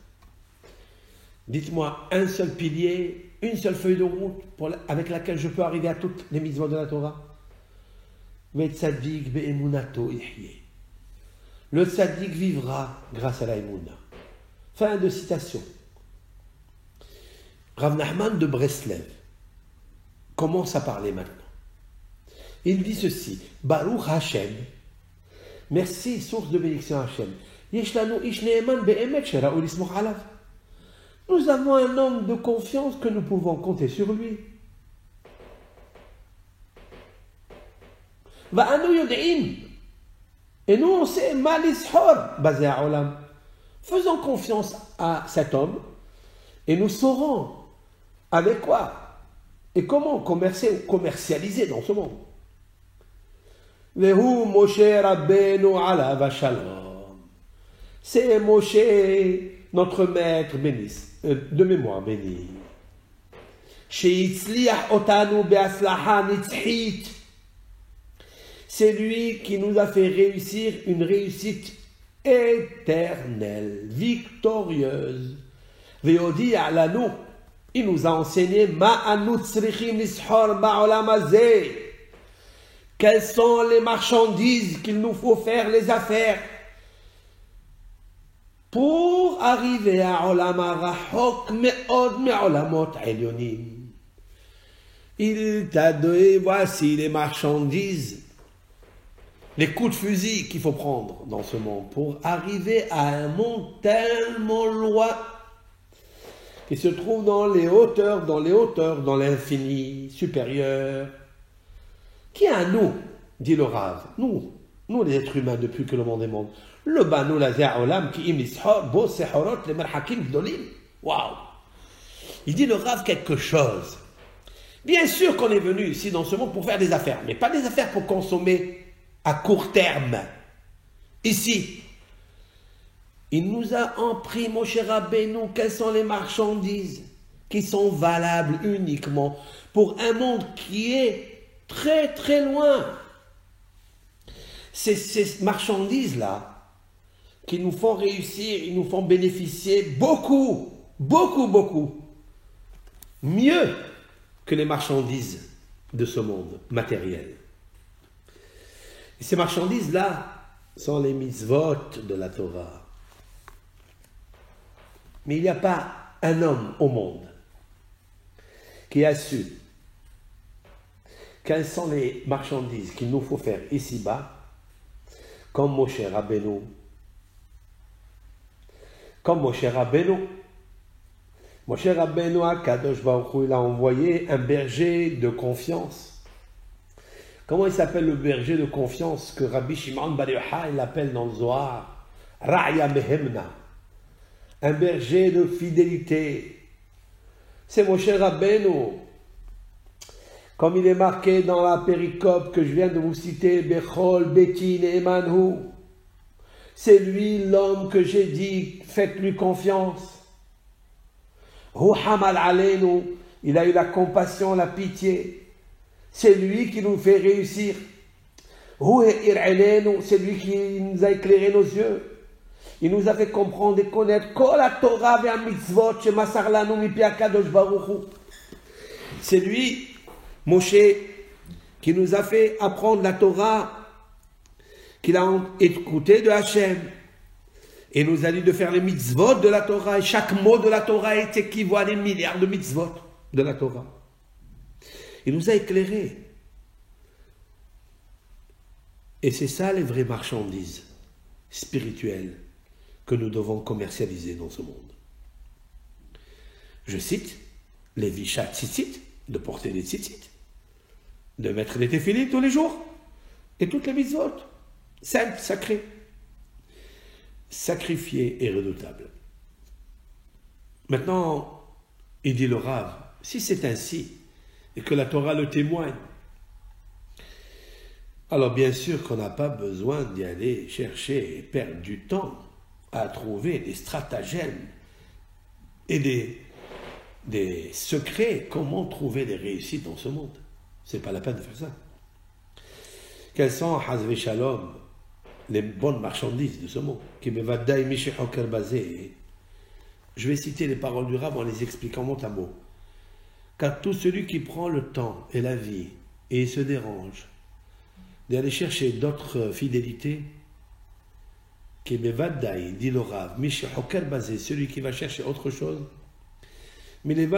S1: Dites-moi un seul pilier, une seule feuille de route avec laquelle je peux arriver à toutes les mitzvot de la Torah. Le tzaddik vivra grâce à la émouna. Fin de citation. Rav Nachman de Breslev commence à parler maintenant. Il dit ceci, Baruch Hashem, merci, source de bénédiction Hashem. Nous avons un homme de confiance que nous pouvons compter sur lui. Et nous on sait malishor basé à Olam. Faisons confiance à cet homme et nous saurons avec quoi Et comment commercialiser dans ce monde? Vehu Moshe Rabbeinu alav hashalom. C'est Moshe, notre maître béni, de mémoire béni. Sheitzliach otanu be'aslaha nitzchit. C'est lui qui nous a fait réussir une réussite éternelle, victorieuse. Ve'odi alanu. Il nous a enseigné quelles sont les marchandises qu'il nous faut faire, les affaires, pour arriver à Olam HaRachok me'od me'olamot elyonim. Il t'a donné, voici les marchandises, les coups de fusil qu'il faut prendre dans ce monde pour arriver à un monde tellement loin qui se trouve dans les hauteurs, dans l'infini supérieur. Qui est à nous, dit le Rav, nous les êtres humains depuis que le monde est monde. Le banu la olam ki im bo sehorot le merhakim gdolim. Waouh! Il dit le Rav quelque chose. Bien sûr qu'on est venu ici dans ce monde pour faire des affaires, mais pas des affaires pour consommer à court terme. Ici, il nous a appris, Moshe Rabbeinu, quelles sont les marchandises qui sont valables uniquement pour un monde qui est très très loin. C'est ces marchandises-là qui nous font réussir, ils nous font bénéficier beaucoup, mieux que les marchandises de ce monde matériel. Et ces marchandises-là sont les mitzvot de la Torah. Mais il n'y a pas un homme au monde qui a su quelles sont les marchandises qu'il nous faut faire ici-bas, comme Moshe Rabbeinu. Moshe Rabbeinu à Kadosh Baruch Hu, il a envoyé un berger de confiance. Comment il s'appelle le berger de confiance que Rabbi Shimon Bar Yochai l'appelle dans le Zohar? Ra'ya Mehemna. Un berger de fidélité. C'est Moshe Rabbeinu. Comme il est marqué dans la péricope que je viens de vous citer, Bechol, Betin et Emanhu. C'est lui l'homme que j'ai dit, faites-lui confiance. Hu Hamal Aleinu, il a eu la compassion, la pitié. C'est lui qui nous fait réussir. Hu Eir Aleinu, c'est lui qui nous a éclairé nos yeux. Il nous a fait comprendre et connaître Kol HaTorah ve'amitzvot shemasar lanu mipi HaKadosh Baruch Hu. C'est lui, Moshe, qui nous a fait apprendre la Torah, qu'il a écouté de Hachem, et nous a dit de faire les mitzvot de la Torah, et chaque mot de la Torah est équivalent à des milliards de mitzvot de la Torah. Il nous a éclairés. Et c'est ça les vraies marchandises spirituelles que nous devons commercialiser dans ce monde. Je cite les Vishat Tzitzit, de porter des tzitzit, de mettre des téphilines tous les jours, et toutes les mitzvot, saintes, sacrées, sacrifiées et redoutables. Maintenant, il dit le Rav, si c'est ainsi, et que la Torah le témoigne, alors bien sûr qu'on n'a pas besoin d'y aller chercher et perdre du temps à trouver des stratagèmes et des secrets, comment trouver des réussites dans ce monde. C'est pas la peine de faire ça. Quelles sont, Hazve Shalom, les bonnes marchandises de ce monde? Je vais citer les paroles du Rav en les expliquant mot à mot. Car tout celui qui prend le temps et la vie et se dérange d'aller chercher d'autres fidélités, dit le Rav, celui qui va chercher autre chose, mais les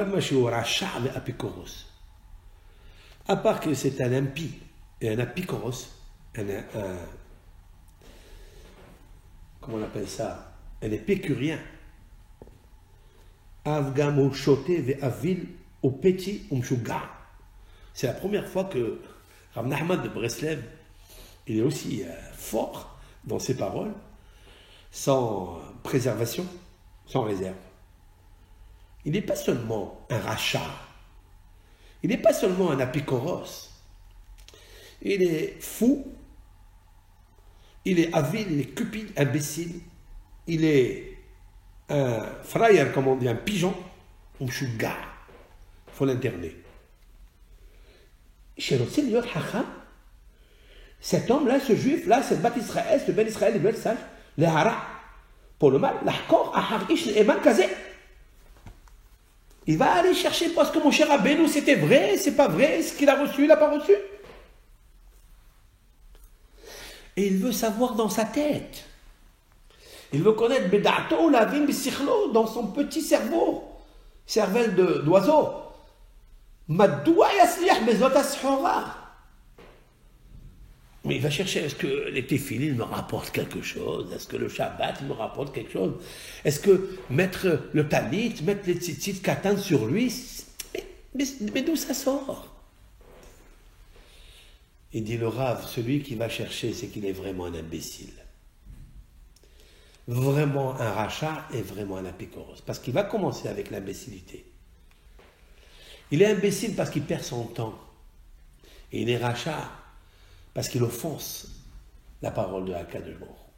S1: à part que c'est un impie et un apikoros, comment on appelle ça, un épicurien, avgamo shote ve'avil au petit umshuga. C'est la première fois que Rav Nachman de Breslev, il est aussi fort dans ses paroles, sans préservation, sans réserve. Il n'est pas seulement un rachat, il n'est pas seulement un apikoros, il est fou, il est avide, il est cupide, imbécile, il est un fryer, comme on dit, un pigeon, un chouga. Il faut l'interner. Cet homme-là, ce juif-là, cette bâtisse Israël, ce ben Israël, il doit être sage. Le hara, pour le mal, l'ahkor, aharish, l'eman kazé. Il va aller chercher parce que mon cher Rabbeinu, c'était vrai, c'est pas vrai, ce qu'il a reçu, il n'a pas reçu. Et il veut savoir dans sa tête. Il veut connaître Bedato, Lavim, Bisichlo, dans son petit cerveau, cervelle d'oiseau. Madoua yasliach bezot ashora. Mais il va chercher, est-ce que les téfilines me rapportent quelque chose? Est-ce que le Shabbat me rapporte quelque chose? Est-ce que mettre le talit, mettre les tzitzit katan sur lui, mais d'où ça sort? Il dit le Rav, celui qui va chercher, c'est qu'il est vraiment un imbécile. Vraiment un rachat et vraiment un apikoros. Parce qu'il va commencer avec l'imbécilité. Il est imbécile parce qu'il perd son temps. Et il est rachat parce qu'il offense la parole de Akadosh Baruch Hu.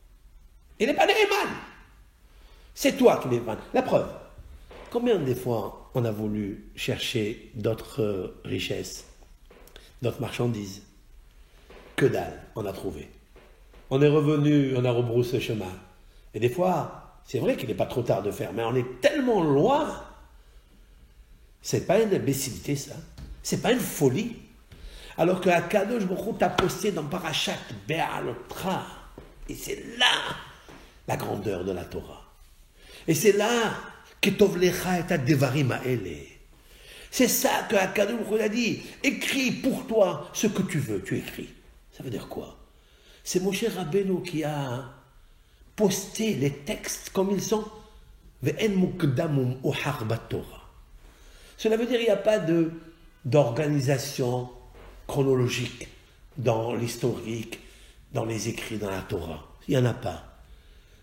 S1: Il n'est pas Néhéman. C'est toi qui Néhéman. La preuve. Combien de fois on a voulu chercher d'autres richesses, d'autres marchandises? Que dalle, on a trouvé. On est revenu, on a rebroussé le chemin. Et des fois, c'est vrai qu'il n'est pas trop tard de faire, mais on est tellement loin. C'est pas une imbécilité, ça. C'est pas une folie. Alors que Akadosh Baruch Hu t'a posté dans Parashat Be'alotra. Et c'est là la grandeur de la Torah. Et c'est là que Tov Lecha et Devarim Ha'ele. C'est ça que Akadosh Baruch Hu a dit. Écris pour toi ce que tu veux, tu écris. Ça veut dire quoi? C'est Moshe Rabbeinu qui a posté les textes comme ils sont. Ve'en mukdamum uhar batorah. Cela veut dire qu'il n'y a pas d'organisation chronologique dans l'historique, dans les écrits, dans la Torah. Il n'y en a pas.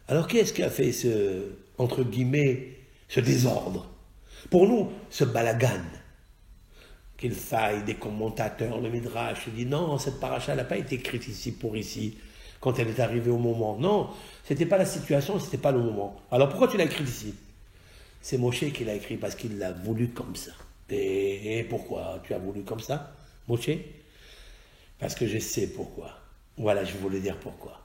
S1: Alors qu'est-ce qui a fait entre guillemets, ce désordre? Pour nous, ce balagan. Qu'il faille des commentateurs, le Midrash, dit non, cette paracha n'a pas été écrite ici pour ici, quand elle est arrivée au moment. Non, ce n'était pas la situation, ce n'était pas le moment. Alors pourquoi tu l'as écrite ici? C'est Moshe qui l'a écrit parce qu'il l'a voulu comme ça. Et pourquoi tu as voulu comme ça, Moshe? Parce que je sais pourquoi. Voilà, je voulais dire pourquoi.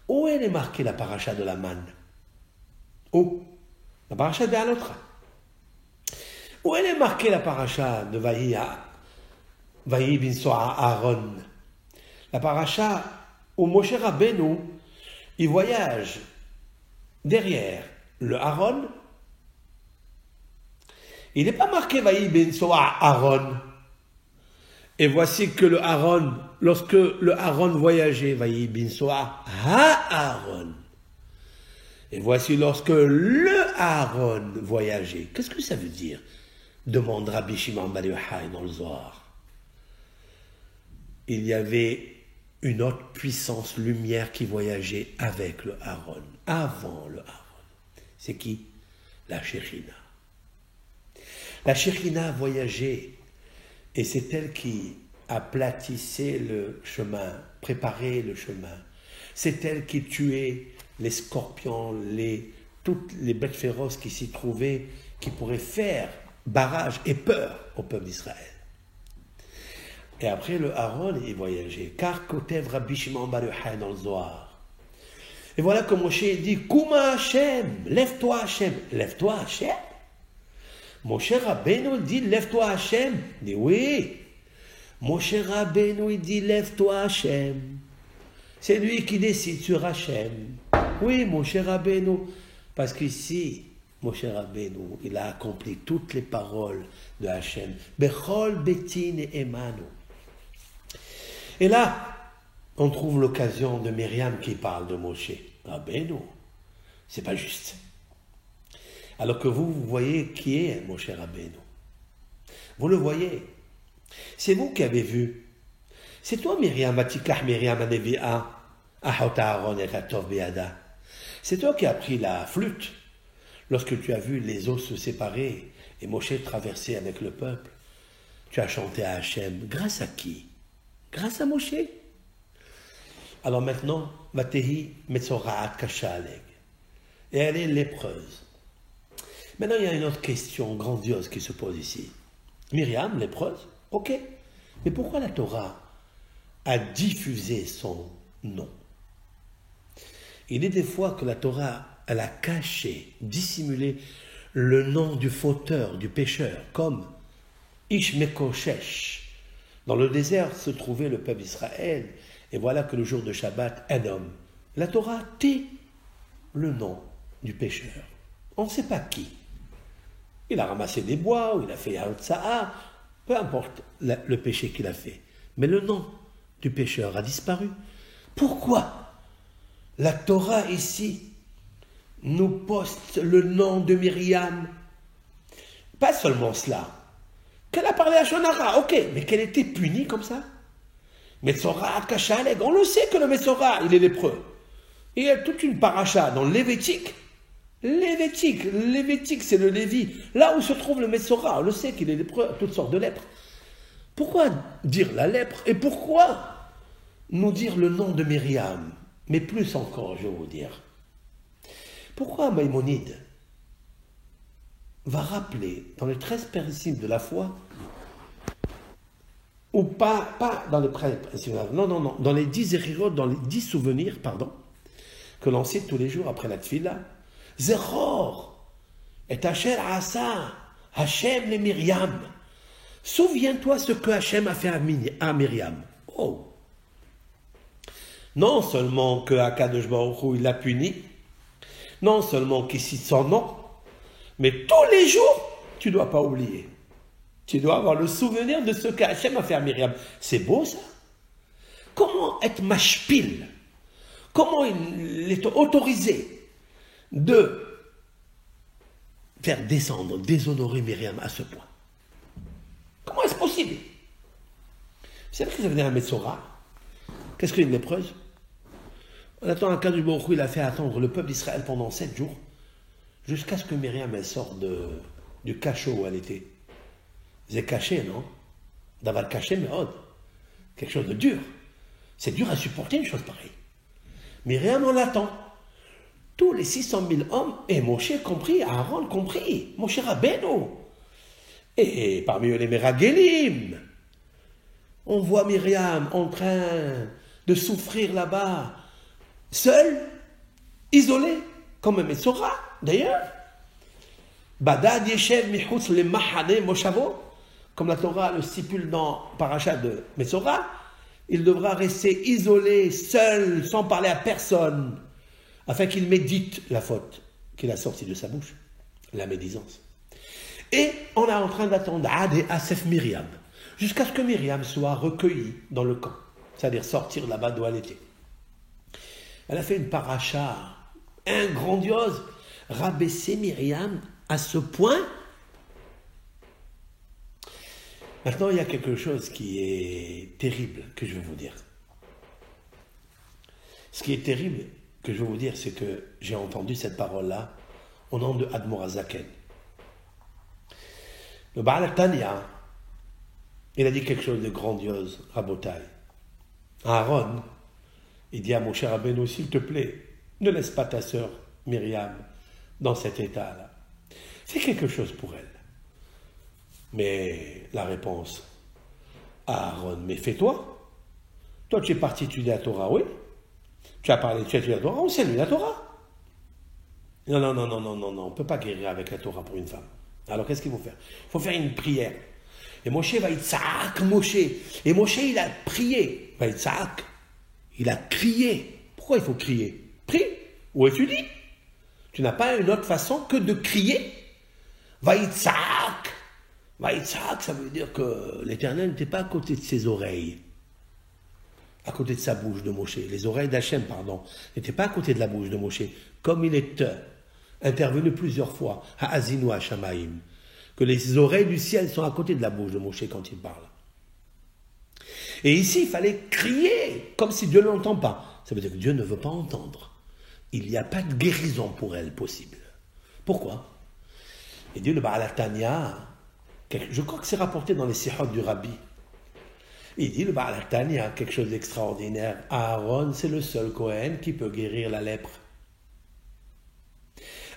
S1: Où elle est marquée la paracha de la manne? Où? La paracha de Be'alotra. Où elle est marquée la paracha de Vayi bin Soa Aaron? La paracha où Moshe Rabbeinu, il voyage derrière le Aaron. Il n'est pas marqué Vayi bin Soa Aaron. Et voici que le Aaron, lorsque le Aaron voyageait, Vayi bin Soa Aaron. Et voici lorsque le Aaron voyageait. Qu'est-ce que ça veut dire? Demande Rabbi Shimon Bar Yochai dans le Zohar. Il y avait une autre puissance lumière qui voyageait avec le Aaron, avant le Aaron. C'est qui? La Shekhinah. La Shekhinah voyageait et c'est elle qui aplatissait le chemin, préparait le chemin. C'est elle qui tuait les scorpions, toutes les bêtes féroces qui s'y trouvaient, qui pourraient faire barrage et peur au peuple d'Israël. Et après le Aaron, il voyageait. Car Kotev Rabbi Shimon Bar Yochai dans le Zohar. Et voilà que Moshe dit, Kouma Hashem, lève-toi Hashem. Lève-toi Hashem? Moshe Rabbeinu dit, lève-toi Hashem. Il dit, oui. Moshe Rabbeinu, il dit, lève-toi Hashem. C'est lui qui décide sur Hashem. Oui, Moshe Rabbeinu. Parce qu'ici, Moshe Rabbeinu, il a accompli toutes les paroles de Hachem. Bechol betin et emanu. Et là, on trouve l'occasion de Myriam qui parle de Moshe Rabbeinu. C'est pas juste. Alors que vous voyez qui est Moshe Rabbeinu. Vous le voyez. C'est vous qui avez vu. C'est toi, Myriam, Vatikah Myriam Anevi'a, Ahot Aaron et Atov Beada. C'est toi qui as pris la flûte. Lorsque tu as vu les eaux se séparer et Moshe traverser avec le peuple, tu as chanté à Hachem. Grâce à qui? Grâce à Moshe. Alors maintenant, Vatehi Metzoraat Kashaleg. Et elle est lépreuse. Maintenant, il y a une autre question grandiose qui se pose ici. Myriam, lépreuse, ok. Mais pourquoi la Torah a diffusé son nom? Il est des fois que la Torah, elle a caché, dissimulé le nom du fauteur, du pécheur, comme Ishmekoshesh. Dans le désert se trouvait le peuple d'Israël, et voilà que le jour de Shabbat, un homme. La Torah tait le nom du pécheur. On ne sait pas qui. Il a ramassé des bois, ou il a fait Yaotsa'a, peu importe le péché qu'il a fait. Mais le nom du pécheur a disparu. Pourquoi la Torah ici nous poste le nom de Myriam? Pas seulement cela, qu'elle a parlé à Shonara, ok, mais qu'elle était punie comme ça. Metzora, Kashaleg, on le sait que le Metzora, il est lépreux. Et il y a toute une paracha dans Lévitique. Lévitique, c'est le Lévi. Là où se trouve le Metzora, on le sait qu'il est lépreux, toutes sortes de lèpres. Pourquoi dire la lèpre? Et pourquoi nous dire le nom de Myriam? Mais plus encore, je vais vous dire. Pourquoi Maïmonide va rappeler dans les 13 principes de la foi, ou pas dans les 13 principes, non, dans les 10 zérirot, dans les 10 souvenirs, que l'on cite tous les jours après la tfila, Zeror, et Asher Asa, Hachem le Myriam. Souviens-toi ce que Hachem a fait à Myriam. Oh! Non seulement que Akadosh Baruch Hu, il l'a puni, non seulement qu'il cite son nom, mais tous les jours, tu ne dois pas oublier. Tu dois avoir le souvenir de ce qu'Hachem a fait à Myriam. C'est beau ça. Comment être mashpil? Comment il est autorisé de faire descendre, déshonorer Myriam à ce point? Comment est-ce possible? C'est vrai que ça veut dire un Metzora. Qu'est-ce qu'une lépreuse? On attend un cas du Baruch Hu, il a fait attendre le peuple d'Israël pendant 7 jours, jusqu'à ce que Myriam elle sorte du cachot où elle était. C'est caché, non? D'avoir caché, mais quelque chose de dur. C'est dur à supporter une chose pareille. Myriam, on l'attend. Tous les 600 000 hommes, et Moshe compris, Aaron compris, Moshe Rabbeinu. Et parmi eux les Meragelim, on voit Myriam en train de souffrir là-bas, seule, isolée, comme un Metzora, d'ailleurs. Badad Yeshev Michutz le Mahane Moshavo, comme la Torah le stipule dans Parashat de Metzora, il devra rester isolé, seul, sans parler à personne, afin qu'il médite la faute qu'il a sortie de sa bouche, la médisance. Et on est en train d'attendre Ad et Asef Myriam, jusqu'à ce que Myriam soit recueillie dans le camp, c'est-à-dire sortir là-bas d'où elle était. Elle a fait une paracha grandiose, rabaisser Myriam à ce point. Maintenant, il y a quelque chose qui est terrible que je vais vous dire. Ce qui est terrible que je vais vous dire, c'est que j'ai entendu cette parole-là au nom de Admor HaZaken. Le Baal Tanya, il a dit quelque chose de grandiose, Rabotai. Aaron, il dit à Moshe Rabbeinu, s'il te plaît, ne laisse pas ta sœur Myriam dans cet état-là. Fais quelque chose pour elle. Mais la réponse à Aaron, mais fais-toi. Toi, tu es parti étudier la Torah, oui. Tu as étudié la Torah, on salue la Torah. Non, on ne peut pas guérir avec la Torah pour une femme. Alors, qu'est-ce qu'il faut faire? Il faut faire une prière. Et Moshe va Yitzhak, Moshe. Et Moshe, il a prié. Va Yitzhak, il a crié. Pourquoi il faut crier? Prie ou étudie. Tu n'as pas une autre façon que de crier. Va Yitzhak. Va Yitzhak, ça veut dire que l'Éternel n'était pas à côté de ses oreilles. À côté de sa bouche de Moshe. Les oreilles d'Hachem, n'étaient pas à côté de la bouche de Moshe. Comme il est intervenu plusieurs fois à Azinu Hashamaim, que les oreilles du ciel sont à côté de la bouche de Moshe quand il parle. Et ici, il fallait crier, comme si Dieu ne l'entend pas. Ça veut dire que Dieu ne veut pas entendre. Il n'y a pas de guérison pour elle possible. Pourquoi? Et Dieu, le Baal Tanya, Je crois que c'est rapporté dans les Sihot du Rabbi. Il dit, le Baal HaTanya, il y a quelque chose d'extraordinaire. Aaron, c'est le seul Kohen qui peut guérir la lèpre.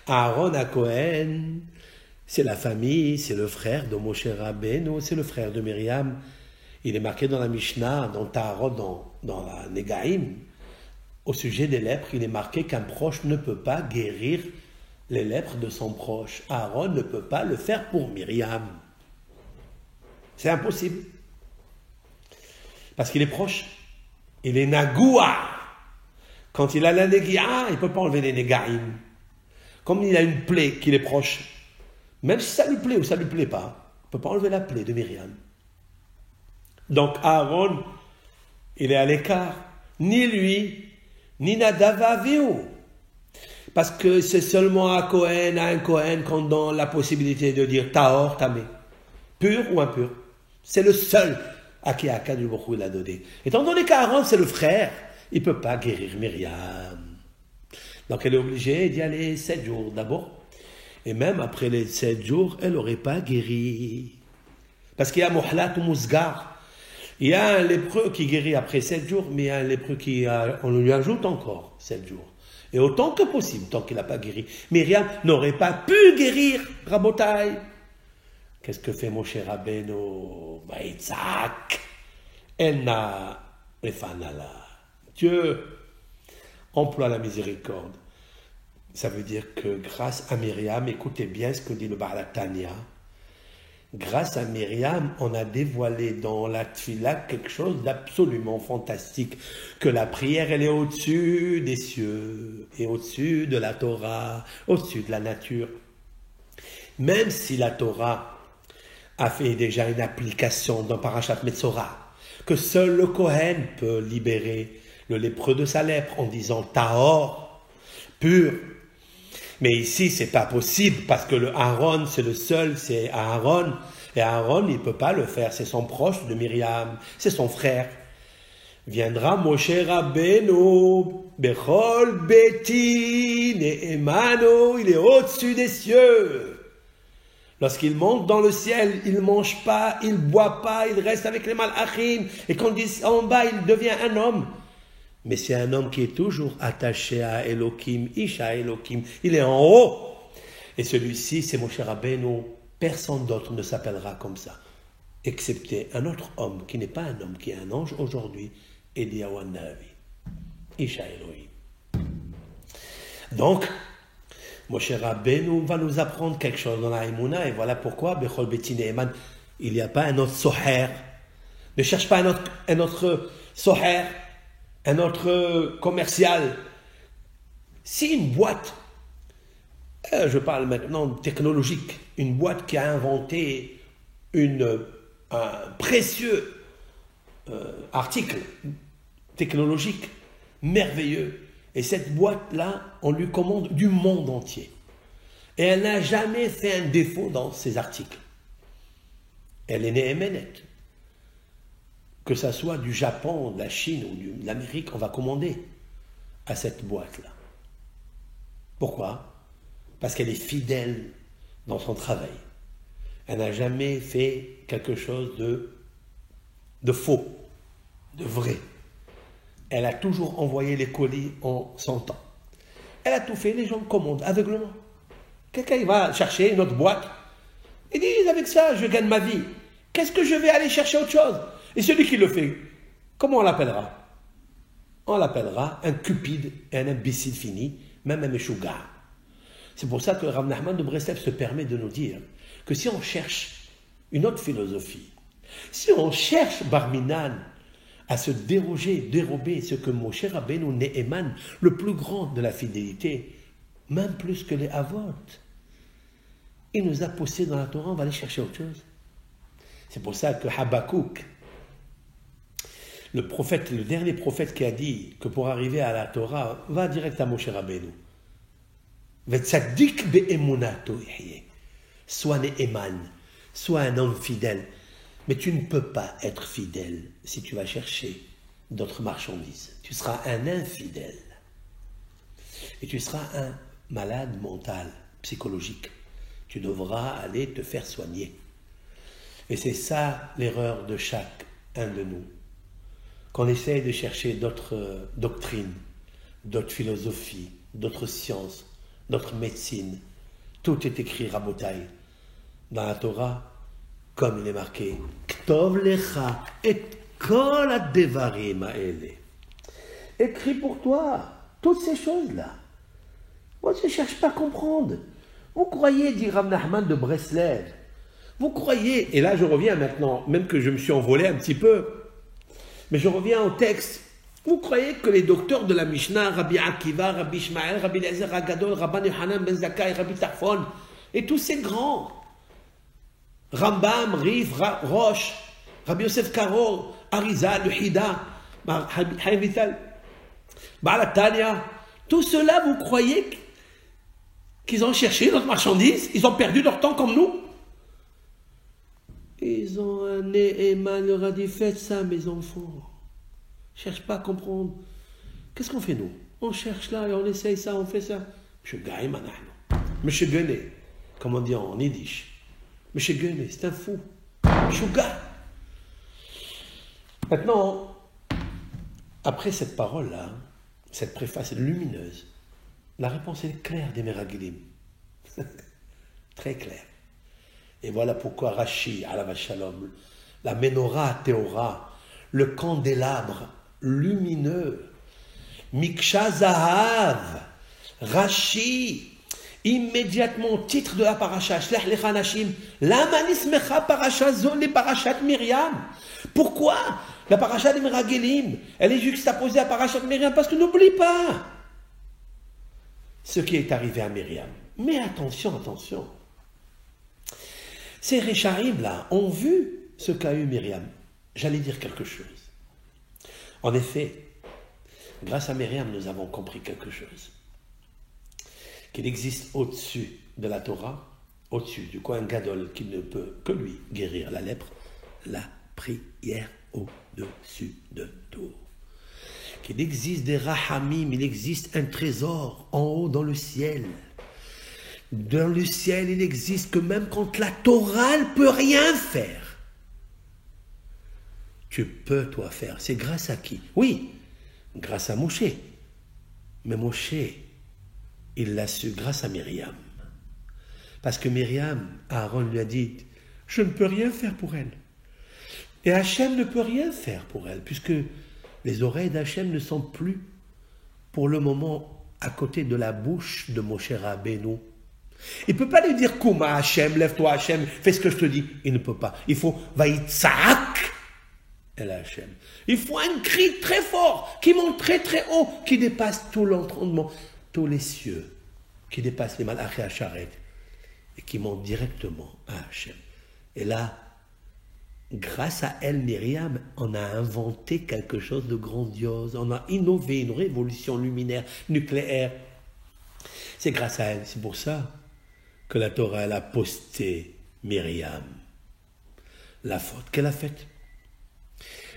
S1: Aaron à Kohen, c'est la famille, c'est le frère de Moshe Rabbeinu, c'est le frère de Myriam. Il est marqué dans la Mishnah, dans Taharot, dans la Negaim, au sujet des lèpres, il est marqué qu'un proche ne peut pas guérir les lèpres de son proche. Aaron ne peut pas le faire pour Myriam. C'est impossible. Parce qu'il est proche. Il est Nagoua. Quand il a la Negia, il ne peut pas enlever les Negaim. Comme il a une plaie qu'il est proche, même si ça lui plaît ou ça ne lui plaît pas, il ne peut pas enlever la plaie de Myriam. Donc Aaron, il est à l'écart. Ni lui, ni Nadav Avihu. Parce que c'est seulement à un Kohen qu'on donne la possibilité de dire Tahor, Tamé. Pur ou impur. C'est le seul à qui Akadosh Baruch Hu l'a donné. Étant donné qu'Aaron, c'est le frère, il ne peut pas guérir Myriam. Donc elle est obligée d'y aller 7 jours d'abord. Et même après les 7 jours, elle n'aurait pas guéri. Parce qu'il y a Mohlat ou Mousgar. Il y a un lépreux qui guérit après 7 jours, mais il y a un lépreux on lui ajoute encore 7 jours. Et autant que possible, tant qu'il n'a pas guéri. Myriam n'aurait pas pu guérir, Rabotai. Qu'est-ce que fait Moshe Rabbeinu? Baïtzak. Enna Efanala. Dieu emploie la miséricorde. Ça veut dire que grâce à Myriam, écoutez bien ce que dit le Baal HaTanya, grâce à Myriam, on a dévoilé dans la Tfila quelque chose d'absolument fantastique, que la prière, elle est au-dessus des cieux, et au-dessus de la Torah, au-dessus de la nature. Même si la Torah a fait déjà une application dans Parashat Metzora, que seul le Kohen peut libérer le lépreux de sa lèpre en disant Tahor, pur. Mais ici, c'est pas possible parce que le Aaron, c'est le seul, c'est Aaron. Et Aaron, il peut pas le faire, c'est son proche de Myriam, c'est son frère. Viendra Moshe Rabbeinu, Bechol Beti, Ne'emano, il est au-dessus des cieux. Lorsqu'il monte dans le ciel, il ne mange pas, il ne boit pas, il reste avec les malachim. Et quand il est en bas, il devient un homme. Mais c'est un homme qui est toujours attaché à Elohim, Isha Elohim. Il est en haut. Et celui-ci, c'est Moshe Rabbeinu. Personne d'autre ne s'appellera comme ça. Excepté un autre homme qui n'est pas un homme, qui est un ange aujourd'hui, Eliyahu Hanavi. Isha Elohim. Donc, Moshe Rabbeinu va nous apprendre quelque chose dans la Emouna, et voilà pourquoi, Bechol Beti Ne'eman, il n'y a pas un autre Soher. Ne cherche pas un autre Soher, un autre commercial. Si une boîte, je parle maintenant technologique, une boîte qui a inventé un précieux article technologique merveilleux, et cette boîte-là, on lui commande du monde entier. Et elle n'a jamais fait un défaut dans ses articles. Elle est néhéménète. Que ça soit du Japon, de la Chine ou de l'Amérique, on va commander à cette boîte-là. Pourquoi? Parce qu'elle est fidèle dans son travail. Elle n'a jamais fait quelque chose de faux, de vrai. Elle a toujours envoyé les colis en son temps. Elle a tout fait, les gens commandent aveuglement. Quelqu'un il va chercher une autre boîte. Il dit, avec ça, je gagne ma vie. Qu'est-ce que je vais aller chercher autre chose? Et celui qui le fait, comment on l'appellera? On l'appellera un cupide et un imbécile fini, même un meshuga. C'est pour ça que Rav Nachman de Breslev se permet de nous dire que si on cherche une autre philosophie, si on cherche Barminan à se dérober ce que Moshe Rabbeinu Ne'eman, le plus grand de la fidélité, même plus que les Avot, il nous a posé dans la Torah, on va aller chercher autre chose. C'est pour ça que Habakkuk, le dernier prophète qui a dit que pour arriver à la Torah, va direct à Moshe Rabbeinu. Vetzadik be'emunato yehye. Sois Ne'eman, sois un homme fidèle. Mais tu ne peux pas être fidèle si tu vas chercher d'autres marchandises. Tu seras un infidèle. Et tu seras un malade mental, psychologique. Tu devras aller te faire soigner. Et c'est ça l'erreur de chacun de nous. Qu'on essaye de chercher d'autres doctrines, d'autres philosophies, d'autres sciences, d'autres médecines. Tout est écrit Rabotai. Dans la Torah, comme il est marqué, Ktov lecha et kol hadevarim haele. Écris pour toi toutes ces choses-là. Moi, je ne cherche pas à comprendre. Vous croyez, dit Rav Nachman de Breslev, vous croyez, et là je reviens maintenant, même que je me suis envolé un petit peu, mais je reviens au texte. Vous croyez que les docteurs de la Mishnah, Rabbi Akiva, Rabbi Ishmael, Rabbi Eliezer Hagadol, Rabban Yochanan ben Zakkai, Rabbi Tarfon, et tous ces grands, Rambam, Rif, Roche, Rabbi Yosef Karo, Arizal, le Hida, Chaim Vital, Baal Tanya, tout cela, vous croyez qu'ils ont cherché notre marchandise? Ils ont perdu leur temps comme nous? Ils ont un nez, Eman leur a dit, faites ça, mes enfants. Cherche pas à comprendre. Qu'est-ce qu'on fait, nous? On cherche là et on essaye ça, on fait ça. Monsieur Gaï, Monsieur Guené, comme on dit en yiddish. Monsieur Guené, c'est un fou. Chouga. Maintenant, après cette parole-là, cette préface lumineuse, la réponse est claire des Meragilim. Très claire. Et voilà pourquoi Rashi, Alav Shalom, la Menorah Théora, le candélabre lumineux, Miksha Zahav, Rashi, immédiatement, titre de la paracha, Shlech lecha nashim, lama nismecha paracha zon les parachat Myriam. Pourquoi la paracha des Meragelim, elle est juxtaposée à parachat Myriam? Parce que n'oublie pas ce qui est arrivé à Myriam. Mais attention, attention. Ces Récharim là ont vu ce qu'a eu Myriam. J'allais dire quelque chose. En effet, grâce à Myriam, nous avons compris quelque chose. Qu'il existe au-dessus de la Torah, au-dessus du Kohen Gadol qui ne peut que lui guérir la lèpre, la prière au-dessus de tout. Qu'il existe des Rahamim, il existe un trésor en haut dans le ciel. Dans le ciel, il existe que même quand la Torah ne peut rien faire, tu peux toi faire. C'est grâce à qui? Oui, grâce à Moshe. Mais Moshe, il l'a su grâce à Myriam. Parce que Myriam, Aaron lui a dit, je ne peux rien faire pour elle. Et Hachem ne peut rien faire pour elle, puisque les oreilles d'Hachem ne sont plus, pour le moment, à côté de la bouche de Moshe Rabbeinu. Il ne peut pas lui dire, Kouma Hachem, lève-toi Hachem, fais ce que je te dis. Il ne peut pas. Il faut, Vaïtsaak El Hachem. Il faut un cri très fort, qui monte très très haut, qui dépasse tout l'entendement, tous les cieux, qui dépasse les Malachi Hacharet, et qui monte directement à Hachem. Et là, grâce à elle, Myriam, on a inventé quelque chose de grandiose. On a innové une révolution luminaire, nucléaire. C'est grâce à elle. C'est pour ça que la Torah, elle a posté Myriam. La faute qu'elle a faite.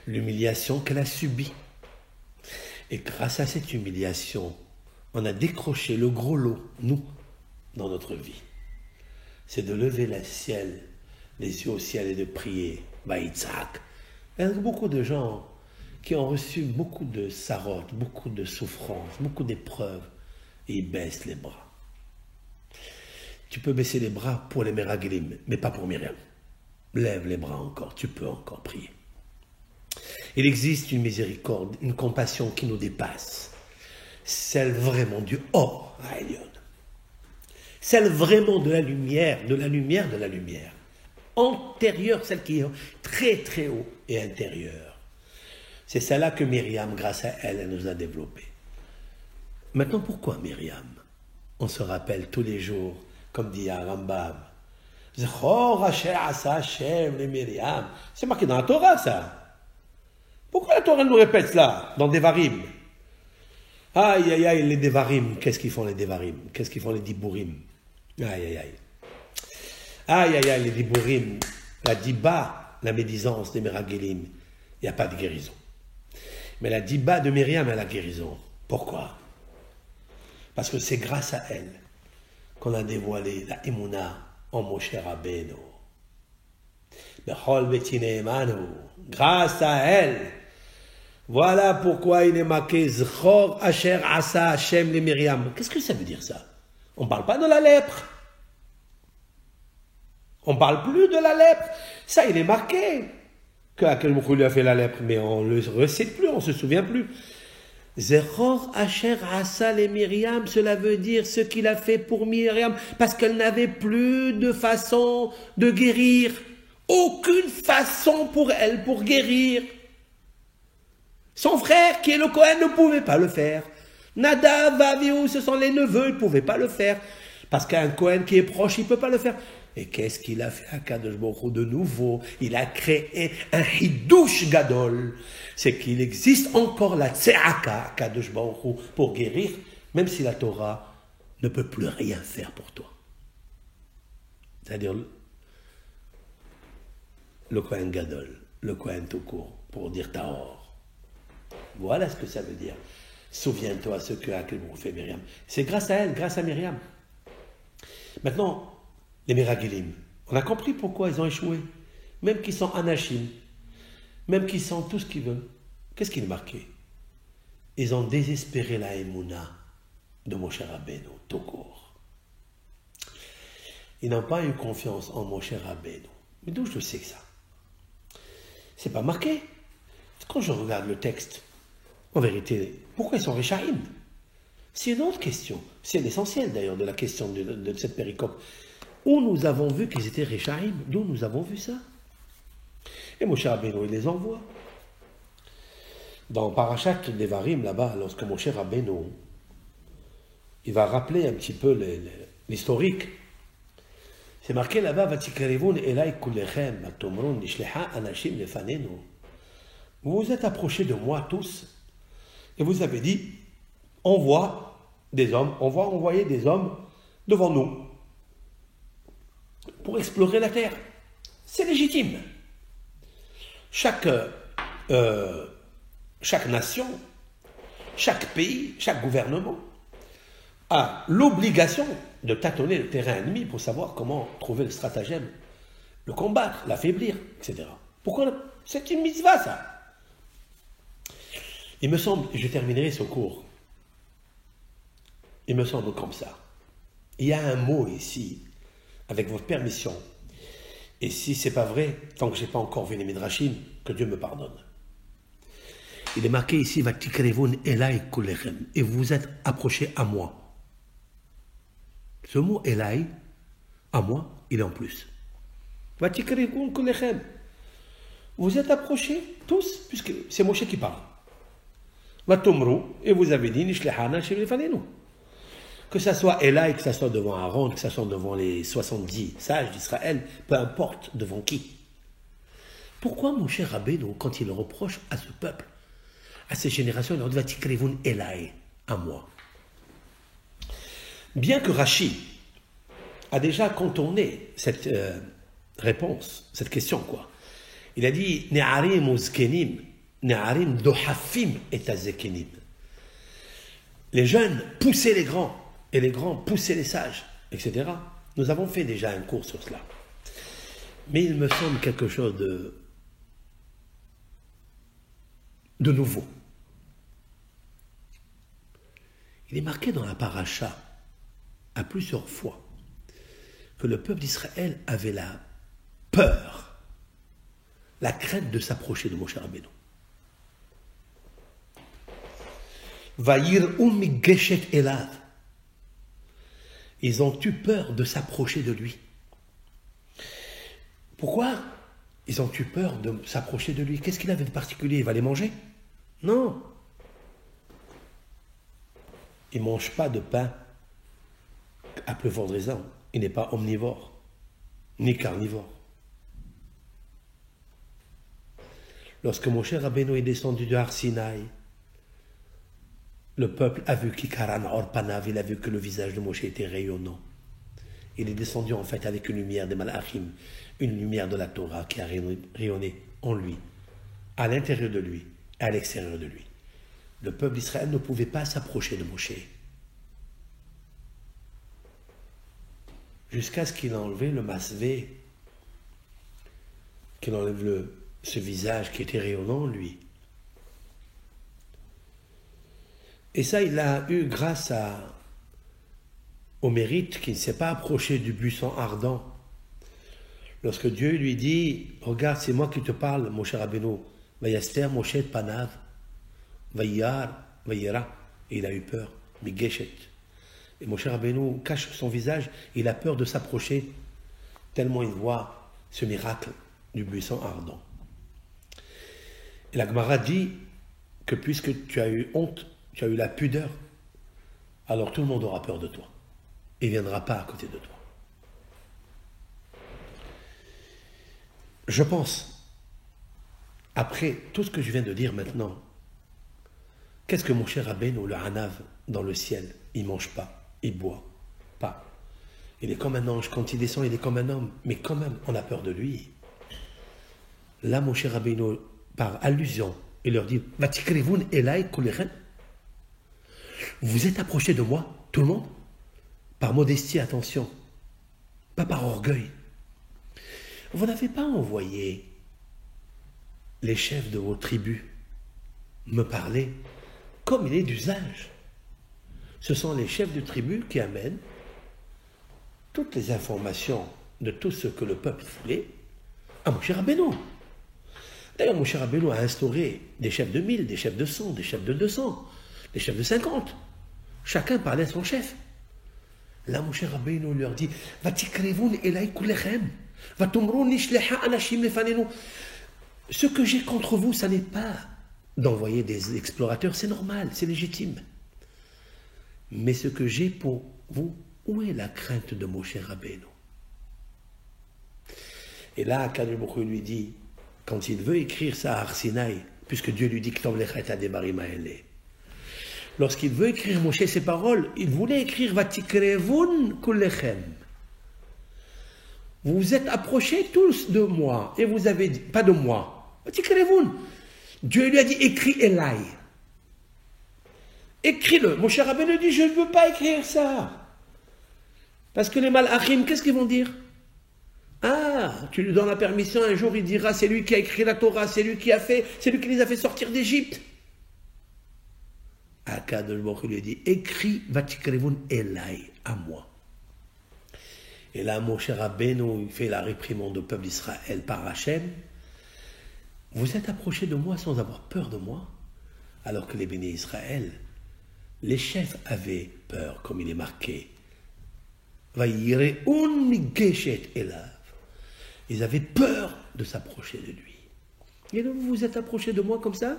S1: L'humiliation qu'elle a subie. Et grâce à cette humiliation, on a décroché le gros lot, nous, dans notre vie. C'est de lever le ciel, les yeux au ciel et de prier. Vaïtzak. Il y a beaucoup de gens qui ont reçu beaucoup de sarotes, beaucoup de souffrances, beaucoup d'épreuves, et ils baissent les bras. Tu peux baisser les bras pour les Meragelim, mais pas pour Myriam. Lève les bras encore, tu peux encore prier. Il existe une miséricorde, une compassion qui nous dépasse. Celle vraiment du haut, à Elion. Celle vraiment de la lumière, de la lumière, de la lumière. Antérieure, celle qui est très très haut et intérieure. C'est celle-là que Myriam, grâce à elle, elle nous a développé. Maintenant, pourquoi Myriam? On se rappelle tous les jours, comme dit Rambam, Zechor Asher Asa Hashem le Myriam. C'est marqué dans la Torah, ça. Pourquoi la Torah nous répète cela dans Devarim? Aïe, aïe, aïe, les Devarim. Qu'est-ce qu'ils font les Devarim? Qu'est-ce qu'ils font les Dibourim? Aïe, aïe, aïe. Aïe, aïe, aïe, les Dibourim. La Diba, la médisance des Meragelim, il n'y a pas de guérison. Mais la Diba de Myriam a la guérison. Pourquoi? Parce que c'est grâce à elle qu'on a dévoilé la Emouna en Moshe Rabbeinu. Grâce à elle. Voilà pourquoi il est marqué Zchor Asher Asa Hashem le Myriam. Qu'est-ce que ça veut dire ça? On ne parle pas de la lèpre. On ne parle plus de la lèpre. Ça, il est marqué qu'Akadosh lui a fait la lèpre, mais on ne le recite plus, on ne se souvient plus. Zechor Asher Asa le Myriam, cela veut dire ce qu'il a fait pour Myriam, parce qu'elle n'avait plus de façon de guérir. Aucune façon pour elle pour guérir. Son frère, qui est le Cohen, ne pouvait pas le faire. Nadav, Avihu, ce sont les neveux, ils ne pouvaient pas le faire. Parce qu'un Cohen qui est proche, il ne peut pas le faire. Et qu'est-ce qu'il a fait à Kadosh Baruch Hu de nouveau? Il a créé un Hidouche Gadol. C'est qu'il existe encore la Tse'aka, Kadosh Baruch Hu, pour guérir, même si la Torah ne peut plus rien faire pour toi. C'est-à-dire le Kohen Gadol, le Kohen tout court, pour dire Tahor. Voilà ce que ça veut dire. Souviens-toi ce que Akadosh Baruch Hu fait Myriam. C'est grâce à elle, grâce à Myriam. Maintenant, les Meragilim, on a compris pourquoi ils ont échoué. Même qu'ils sont Anachim, même qu'ils sont tout ce qu'ils veulent. Qu'est-ce qui est marqué? Ils ont désespéré la Emouna de Moshe Rabbeinu, tout court. Ils n'ont pas eu confiance en Moshe Rabbeinu. Mais d'où je sais que ça? C'est pas marqué. Quand je regarde le texte, en vérité, pourquoi ils sont Réchaïm? C'est une autre question. C'est l'essentiel d'ailleurs de la question de cette péricope. Où nous avons vu qu'ils étaient Réchaïm? D'où nous avons vu ça? Et Moshe Rabbeinu, il les envoie. Dans Parashat Devarim, là-bas, lorsque Moshe Rabbeinu, il va rappeler un petit peu l'historique. C'est marqué là-bas, Vatikarevun elai kulechem, batomron nishlecha anashim lefanenu. Vous vous êtes approchés de moi tous, et vous avez dit, on va envoyer des hommes devant nous, pour explorer la terre. C'est légitime. Chaque nation, chaque pays, chaque gouvernement a l'obligation de tâtonner le terrain ennemi pour savoir comment trouver le stratagème, le combattre, l'affaiblir, etc. Pourquoi? C'est une mitzvah, ça. Il me semble, je terminerai ce cours, il me semble comme ça. Il y a un mot ici, avec votre permission, et si ce n'est pas vrai, tant que je n'ai pas encore vu les Midrashim, que Dieu me pardonne. Il est marqué ici, Vatikarevun elai kulechem, et vous vous êtes approchés à moi. Ce mot elai, à moi, il est en plus. Vatikarevun kulechem. Vous êtes approchés tous, puisque c'est Moshe qui parle. Vatomru, et vous avez dit, Nishlehana chez les Fanenu. Que ça soit Elai, que ça soit devant Aaron, que ça soit devant les 70 sages d'Israël, peu importe devant qui. Pourquoi mon cher Rabbeinu, quand il reproche à ce peuple, à ces générations, il leur dit Vatikrivun Elai, à moi. Bien que Rashi a déjà contourné cette réponse, cette question, quoi. Il a dit Ne'arim uzkenim, Ne'arim dohafim et azekenim. Les jeunes poussaient les grands. Et les grands poussaient les sages, etc. Nous avons fait déjà un cours sur cela. Mais il me semble quelque chose de nouveau. Il est marqué dans la paracha, à plusieurs fois, que le peuple d'Israël avait la peur, la crainte de s'approcher de Moshe Rabbeinu. Vayir geshet elav. Ils ont eu peur de s'approcher de lui. Pourquoi ils ont eu peur de s'approcher de lui? Qu'est-ce qu'il avait de particulier? Il va les manger? Non. Il ne mange pas de pain à pleuvoir de raisin. Il n'est pas omnivore, ni carnivore. Lorsque Moshe Rabbeinu est descendu de Har Sinaï, le peuple a vu qu'Ikaran Orpanav, il a vu que le visage de Moshe était rayonnant. Il est descendu en fait avec une lumière des Malachim, une lumière de la Torah qui a rayonné en lui, à l'intérieur de lui, et à l'extérieur de lui. Le peuple d'Israël ne pouvait pas s'approcher de Moshe. Jusqu'à ce qu'il a enlevé le masvé qu'il enlève ce visage qui était rayonnant, lui. Et ça, il l'a eu grâce au mérite qu'il ne s'est pas approché du buisson ardent. Lorsque Dieu lui dit, regarde, c'est moi qui te parle, Moshe Rabbeinu, Vayaster Moshe Panav, Vayar, Vayera, et il a eu peur, mais Geshet. Et Moshe Rabbeinu cache son visage, il a peur de s'approcher, tellement il voit ce miracle du buisson ardent. Et la Gemara dit que puisque tu as eu honte, tu as eu la pudeur, alors tout le monde aura peur de toi et ne viendra pas à côté de toi. Je pense, après tout ce que je viens de dire maintenant, qu'est-ce que mon cher Rabbeinu, le Hanav, dans le ciel, il ne mange pas, il ne boit pas. Il est comme un ange, quand il descend, il est comme un homme, mais quand même, on a peur de lui. Là, mon cher Rabbeinu, par allusion, il leur dit, Vatikrivun elai kulechem. Vous êtes approchés de moi, tout le monde, par modestie, attention, pas par orgueil. Vous n'avez pas envoyé les chefs de vos tribus me parler comme il est d'usage. Ce sont les chefs de tribus qui amènent toutes les informations de tout ce que le peuple voulait à Moshe Rabbeinu. D'ailleurs, Moshe Rabbeinu a instauré des chefs de 1000, des chefs de 100, des chefs de 200, des chefs de 50. Chacun parlait à son chef. Là, Moshe Rabbeinu leur dit, Vatikrevun elai kulechem. Ce que j'ai contre vous, ça n'est pas d'envoyer des explorateurs, c'est normal, c'est légitime. Mais ce que j'ai pour vous, où est la crainte de Moshe Rabbeinu? Et là, Akadosh Baruch Hu lui dit, quand il veut écrire ça à Har Sinaï, puisque Dieu lui dit que lorsqu'il veut écrire Moshe ces paroles, il voulait écrire Vatikrevun kulechem. Vous vous êtes approchés tous de moi et vous avez dit, pas de moi, Dieu lui a dit, écris Elai. Écris-le. Mon cher Rabbeinu dit, je ne veux pas écrire ça. Parce que les malachim, qu'est-ce qu'ils vont dire? Ah, tu lui donnes la permission, un jour il dira, c'est lui qui a écrit la Torah, c'est lui qui les a fait sortir d'Égypte. Akadosh Baruch Hu lui dit, écris Vatikrevun Elai, à moi. Et là, mon cher Rabbeinu, il fait la réprimande au peuple d'Israël par Hachem. Vous êtes approchés de moi sans avoir peur de moi, alors que les bénis Israël, les chefs avaient peur, comme il est marqué. Vayireun migeshet elav. Ils avaient peur de s'approcher de lui. Et donc, vous vous êtes approchés de moi comme ça,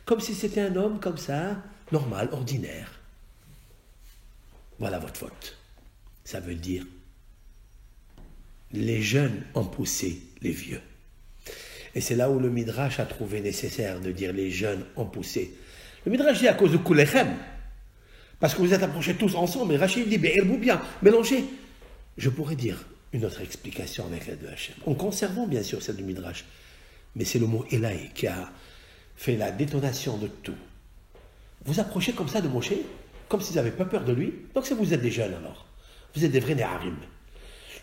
S1: comme si c'était un homme comme ça, normal, ordinaire. Voilà votre faute. Ça veut dire les jeunes ont poussé les vieux. Et c'est là où le Midrash a trouvé nécessaire de dire les jeunes ont poussé. Le Midrash dit à cause de Kulechem, parce que vous êtes approchés tous ensemble, et Rachid dit, bien, mélangez. Je pourrais dire une autre explication avec l'aide de Hachem, en conservant bien sûr celle du Midrash, mais c'est le mot Elai qui a fait la détonation de tout. Vous approchez comme ça de Moshe, comme s'ils n'avaient pas peur de lui, donc c'est vous êtes des jeunes alors. Vous êtes des vrais Néharim.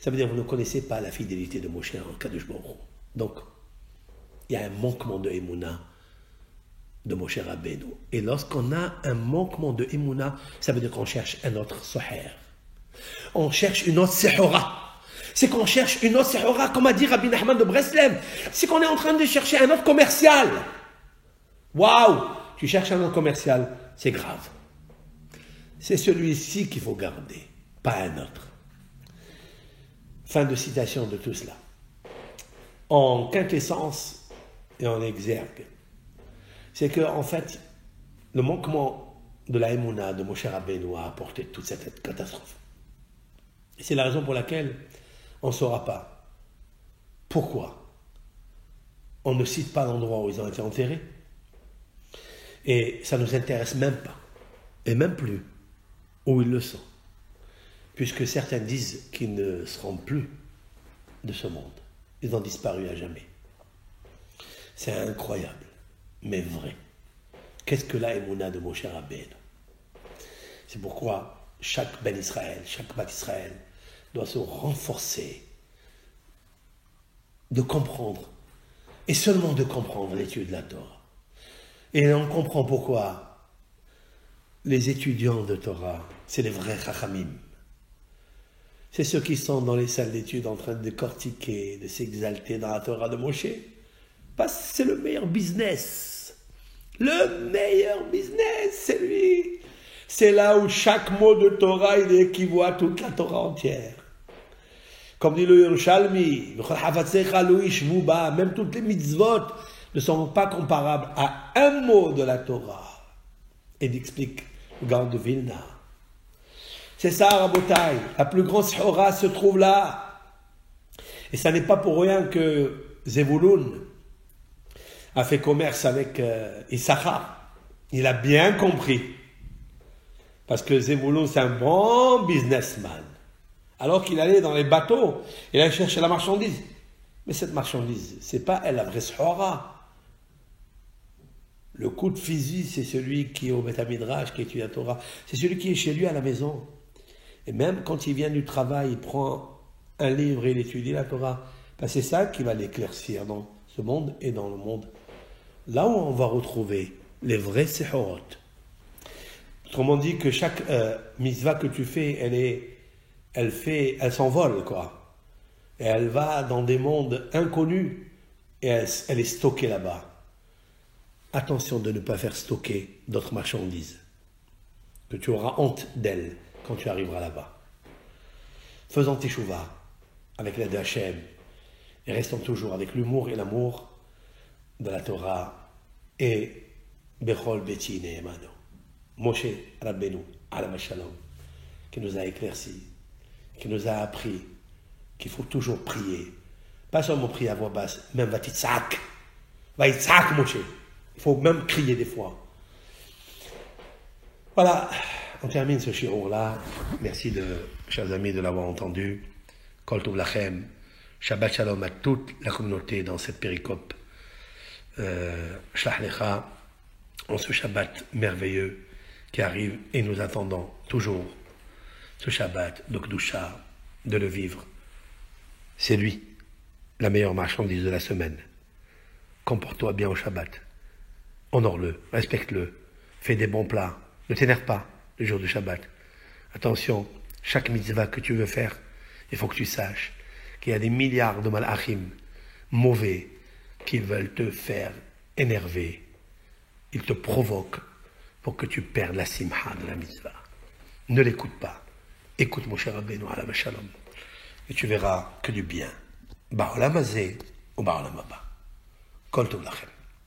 S1: Ça veut dire que vous ne connaissez pas la fidélité de Moshe en Kadosh Baruch Hu. Donc, il y a un manquement de Emouna de Moshe Rabbeinu. Et lorsqu'on a un manquement de Emouna, ça veut dire qu'on cherche un autre Soher. On cherche une autre Sehora. C'est qu'on cherche une autre Sehora, comme a dit Rabbi Nachman de Breslev. C'est qu'on est en train de chercher un autre commercial. Waouh! Tu cherches un autre commercial, c'est grave. C'est celui-ci qu'il faut garder, pas un autre. Fin de citation de tout cela. En quintessence et en exergue, c'est que, en fait, le manquement de la Emouna de Moshe Rabbeinu a apporté toute cette catastrophe. Et c'est la raison pour laquelle on ne saura pas pourquoi on ne cite pas l'endroit où ils ont été enterrés. Et ça ne nous intéresse même pas, et même plus, où ils le sont. Puisque certains disent qu'ils ne seront plus de ce monde. Ils ont disparu à jamais. C'est incroyable, mais vrai. Qu'est-ce que la Emouna de Moshe Rabbeinu? C'est pourquoi chaque Ben Israël, chaque Bat Israël doit se renforcer de comprendre et seulement de comprendre l'étude de la Torah. Et on comprend pourquoi les étudiants de Torah, c'est les vrais chachamim. C'est ceux qui sont dans les salles d'études en train de décortiquer, de s'exalter dans la Torah de Moshe. Parce que c'est le meilleur business. Le meilleur business, c'est lui. C'est là où chaque mot de Torah, il équivaut à toute la Torah entière. Comme dit le Yerushalmi, même toutes les mitzvot ne sont pas comparables à un mot de la Torah. Et il explique le Gaon de Vilna. C'est ça, Rabotai. La plus grande Sihora se trouve là. Et ça n'est pas pour rien que Zevulun a fait commerce avec Issachar. Il a bien compris. Parce que Zevulun, c'est un bon businessman. Alors qu'il allait dans les bateaux, il allait chercher la marchandise. Mais cette marchandise, c'est pas elle la vraie Sihora. Le coup de fusil, c'est celui qui est au Beth Midrash, qui étudie la Torah. C'est celui qui est chez lui à la maison. Et même quand il vient du travail, il prend un livre et il étudie la Torah. Ben c'est ça qui va l'éclaircir dans ce monde et dans le monde. Là où on va retrouver les vrais Sihorot. Autrement dit que chaque mitzvah que tu fais, elle s'envole, quoi. Et elle va dans des mondes inconnus et elle est stockée là-bas. Attention de ne pas faire stocker d'autres marchandises, que tu auras honte d'elles quand tu arriveras là-bas. Faisons teshuva avec l'aide d'Hachem et restons toujours avec l'humour et l'amour de la Torah et Bechol Beti Ne'emano. Moshe Rabbeinu, Alam Shalom, qui nous a éclairci, qui nous a appris qu'il faut toujours prier. Pas seulement prier à voix basse, même Vatitzak. Vaitzak Moshe. Il faut même crier des fois. Voilà, on termine ce shiur-là. Merci, chers amis, de l'avoir entendu. Kol Tov Lachem. Shabbat Shalom à toute la communauté dans cette péricope. Shlach Lecha, en ce Shabbat merveilleux qui arrive et nous attendons toujours ce Shabbat de Kdusha, de le vivre. C'est lui, la meilleure marchandise de la semaine. Comporte-toi bien au Shabbat. Honore-le, respecte-le, fais des bons plats, ne t'énerve pas le jour du Shabbat. Attention, chaque mitzvah que tu veux faire, il faut que tu saches qu'il y a des milliards de malachim mauvais qui veulent te faire énerver. Ils te provoquent pour que tu perdes la simha de la mitzvah. Ne l'écoute pas. Écoute Moshe Rabbeinu Alam Shalom. Et tu verras que du bien. Ba'olam hazeh ou ba'olam haba. Kol tov lachem.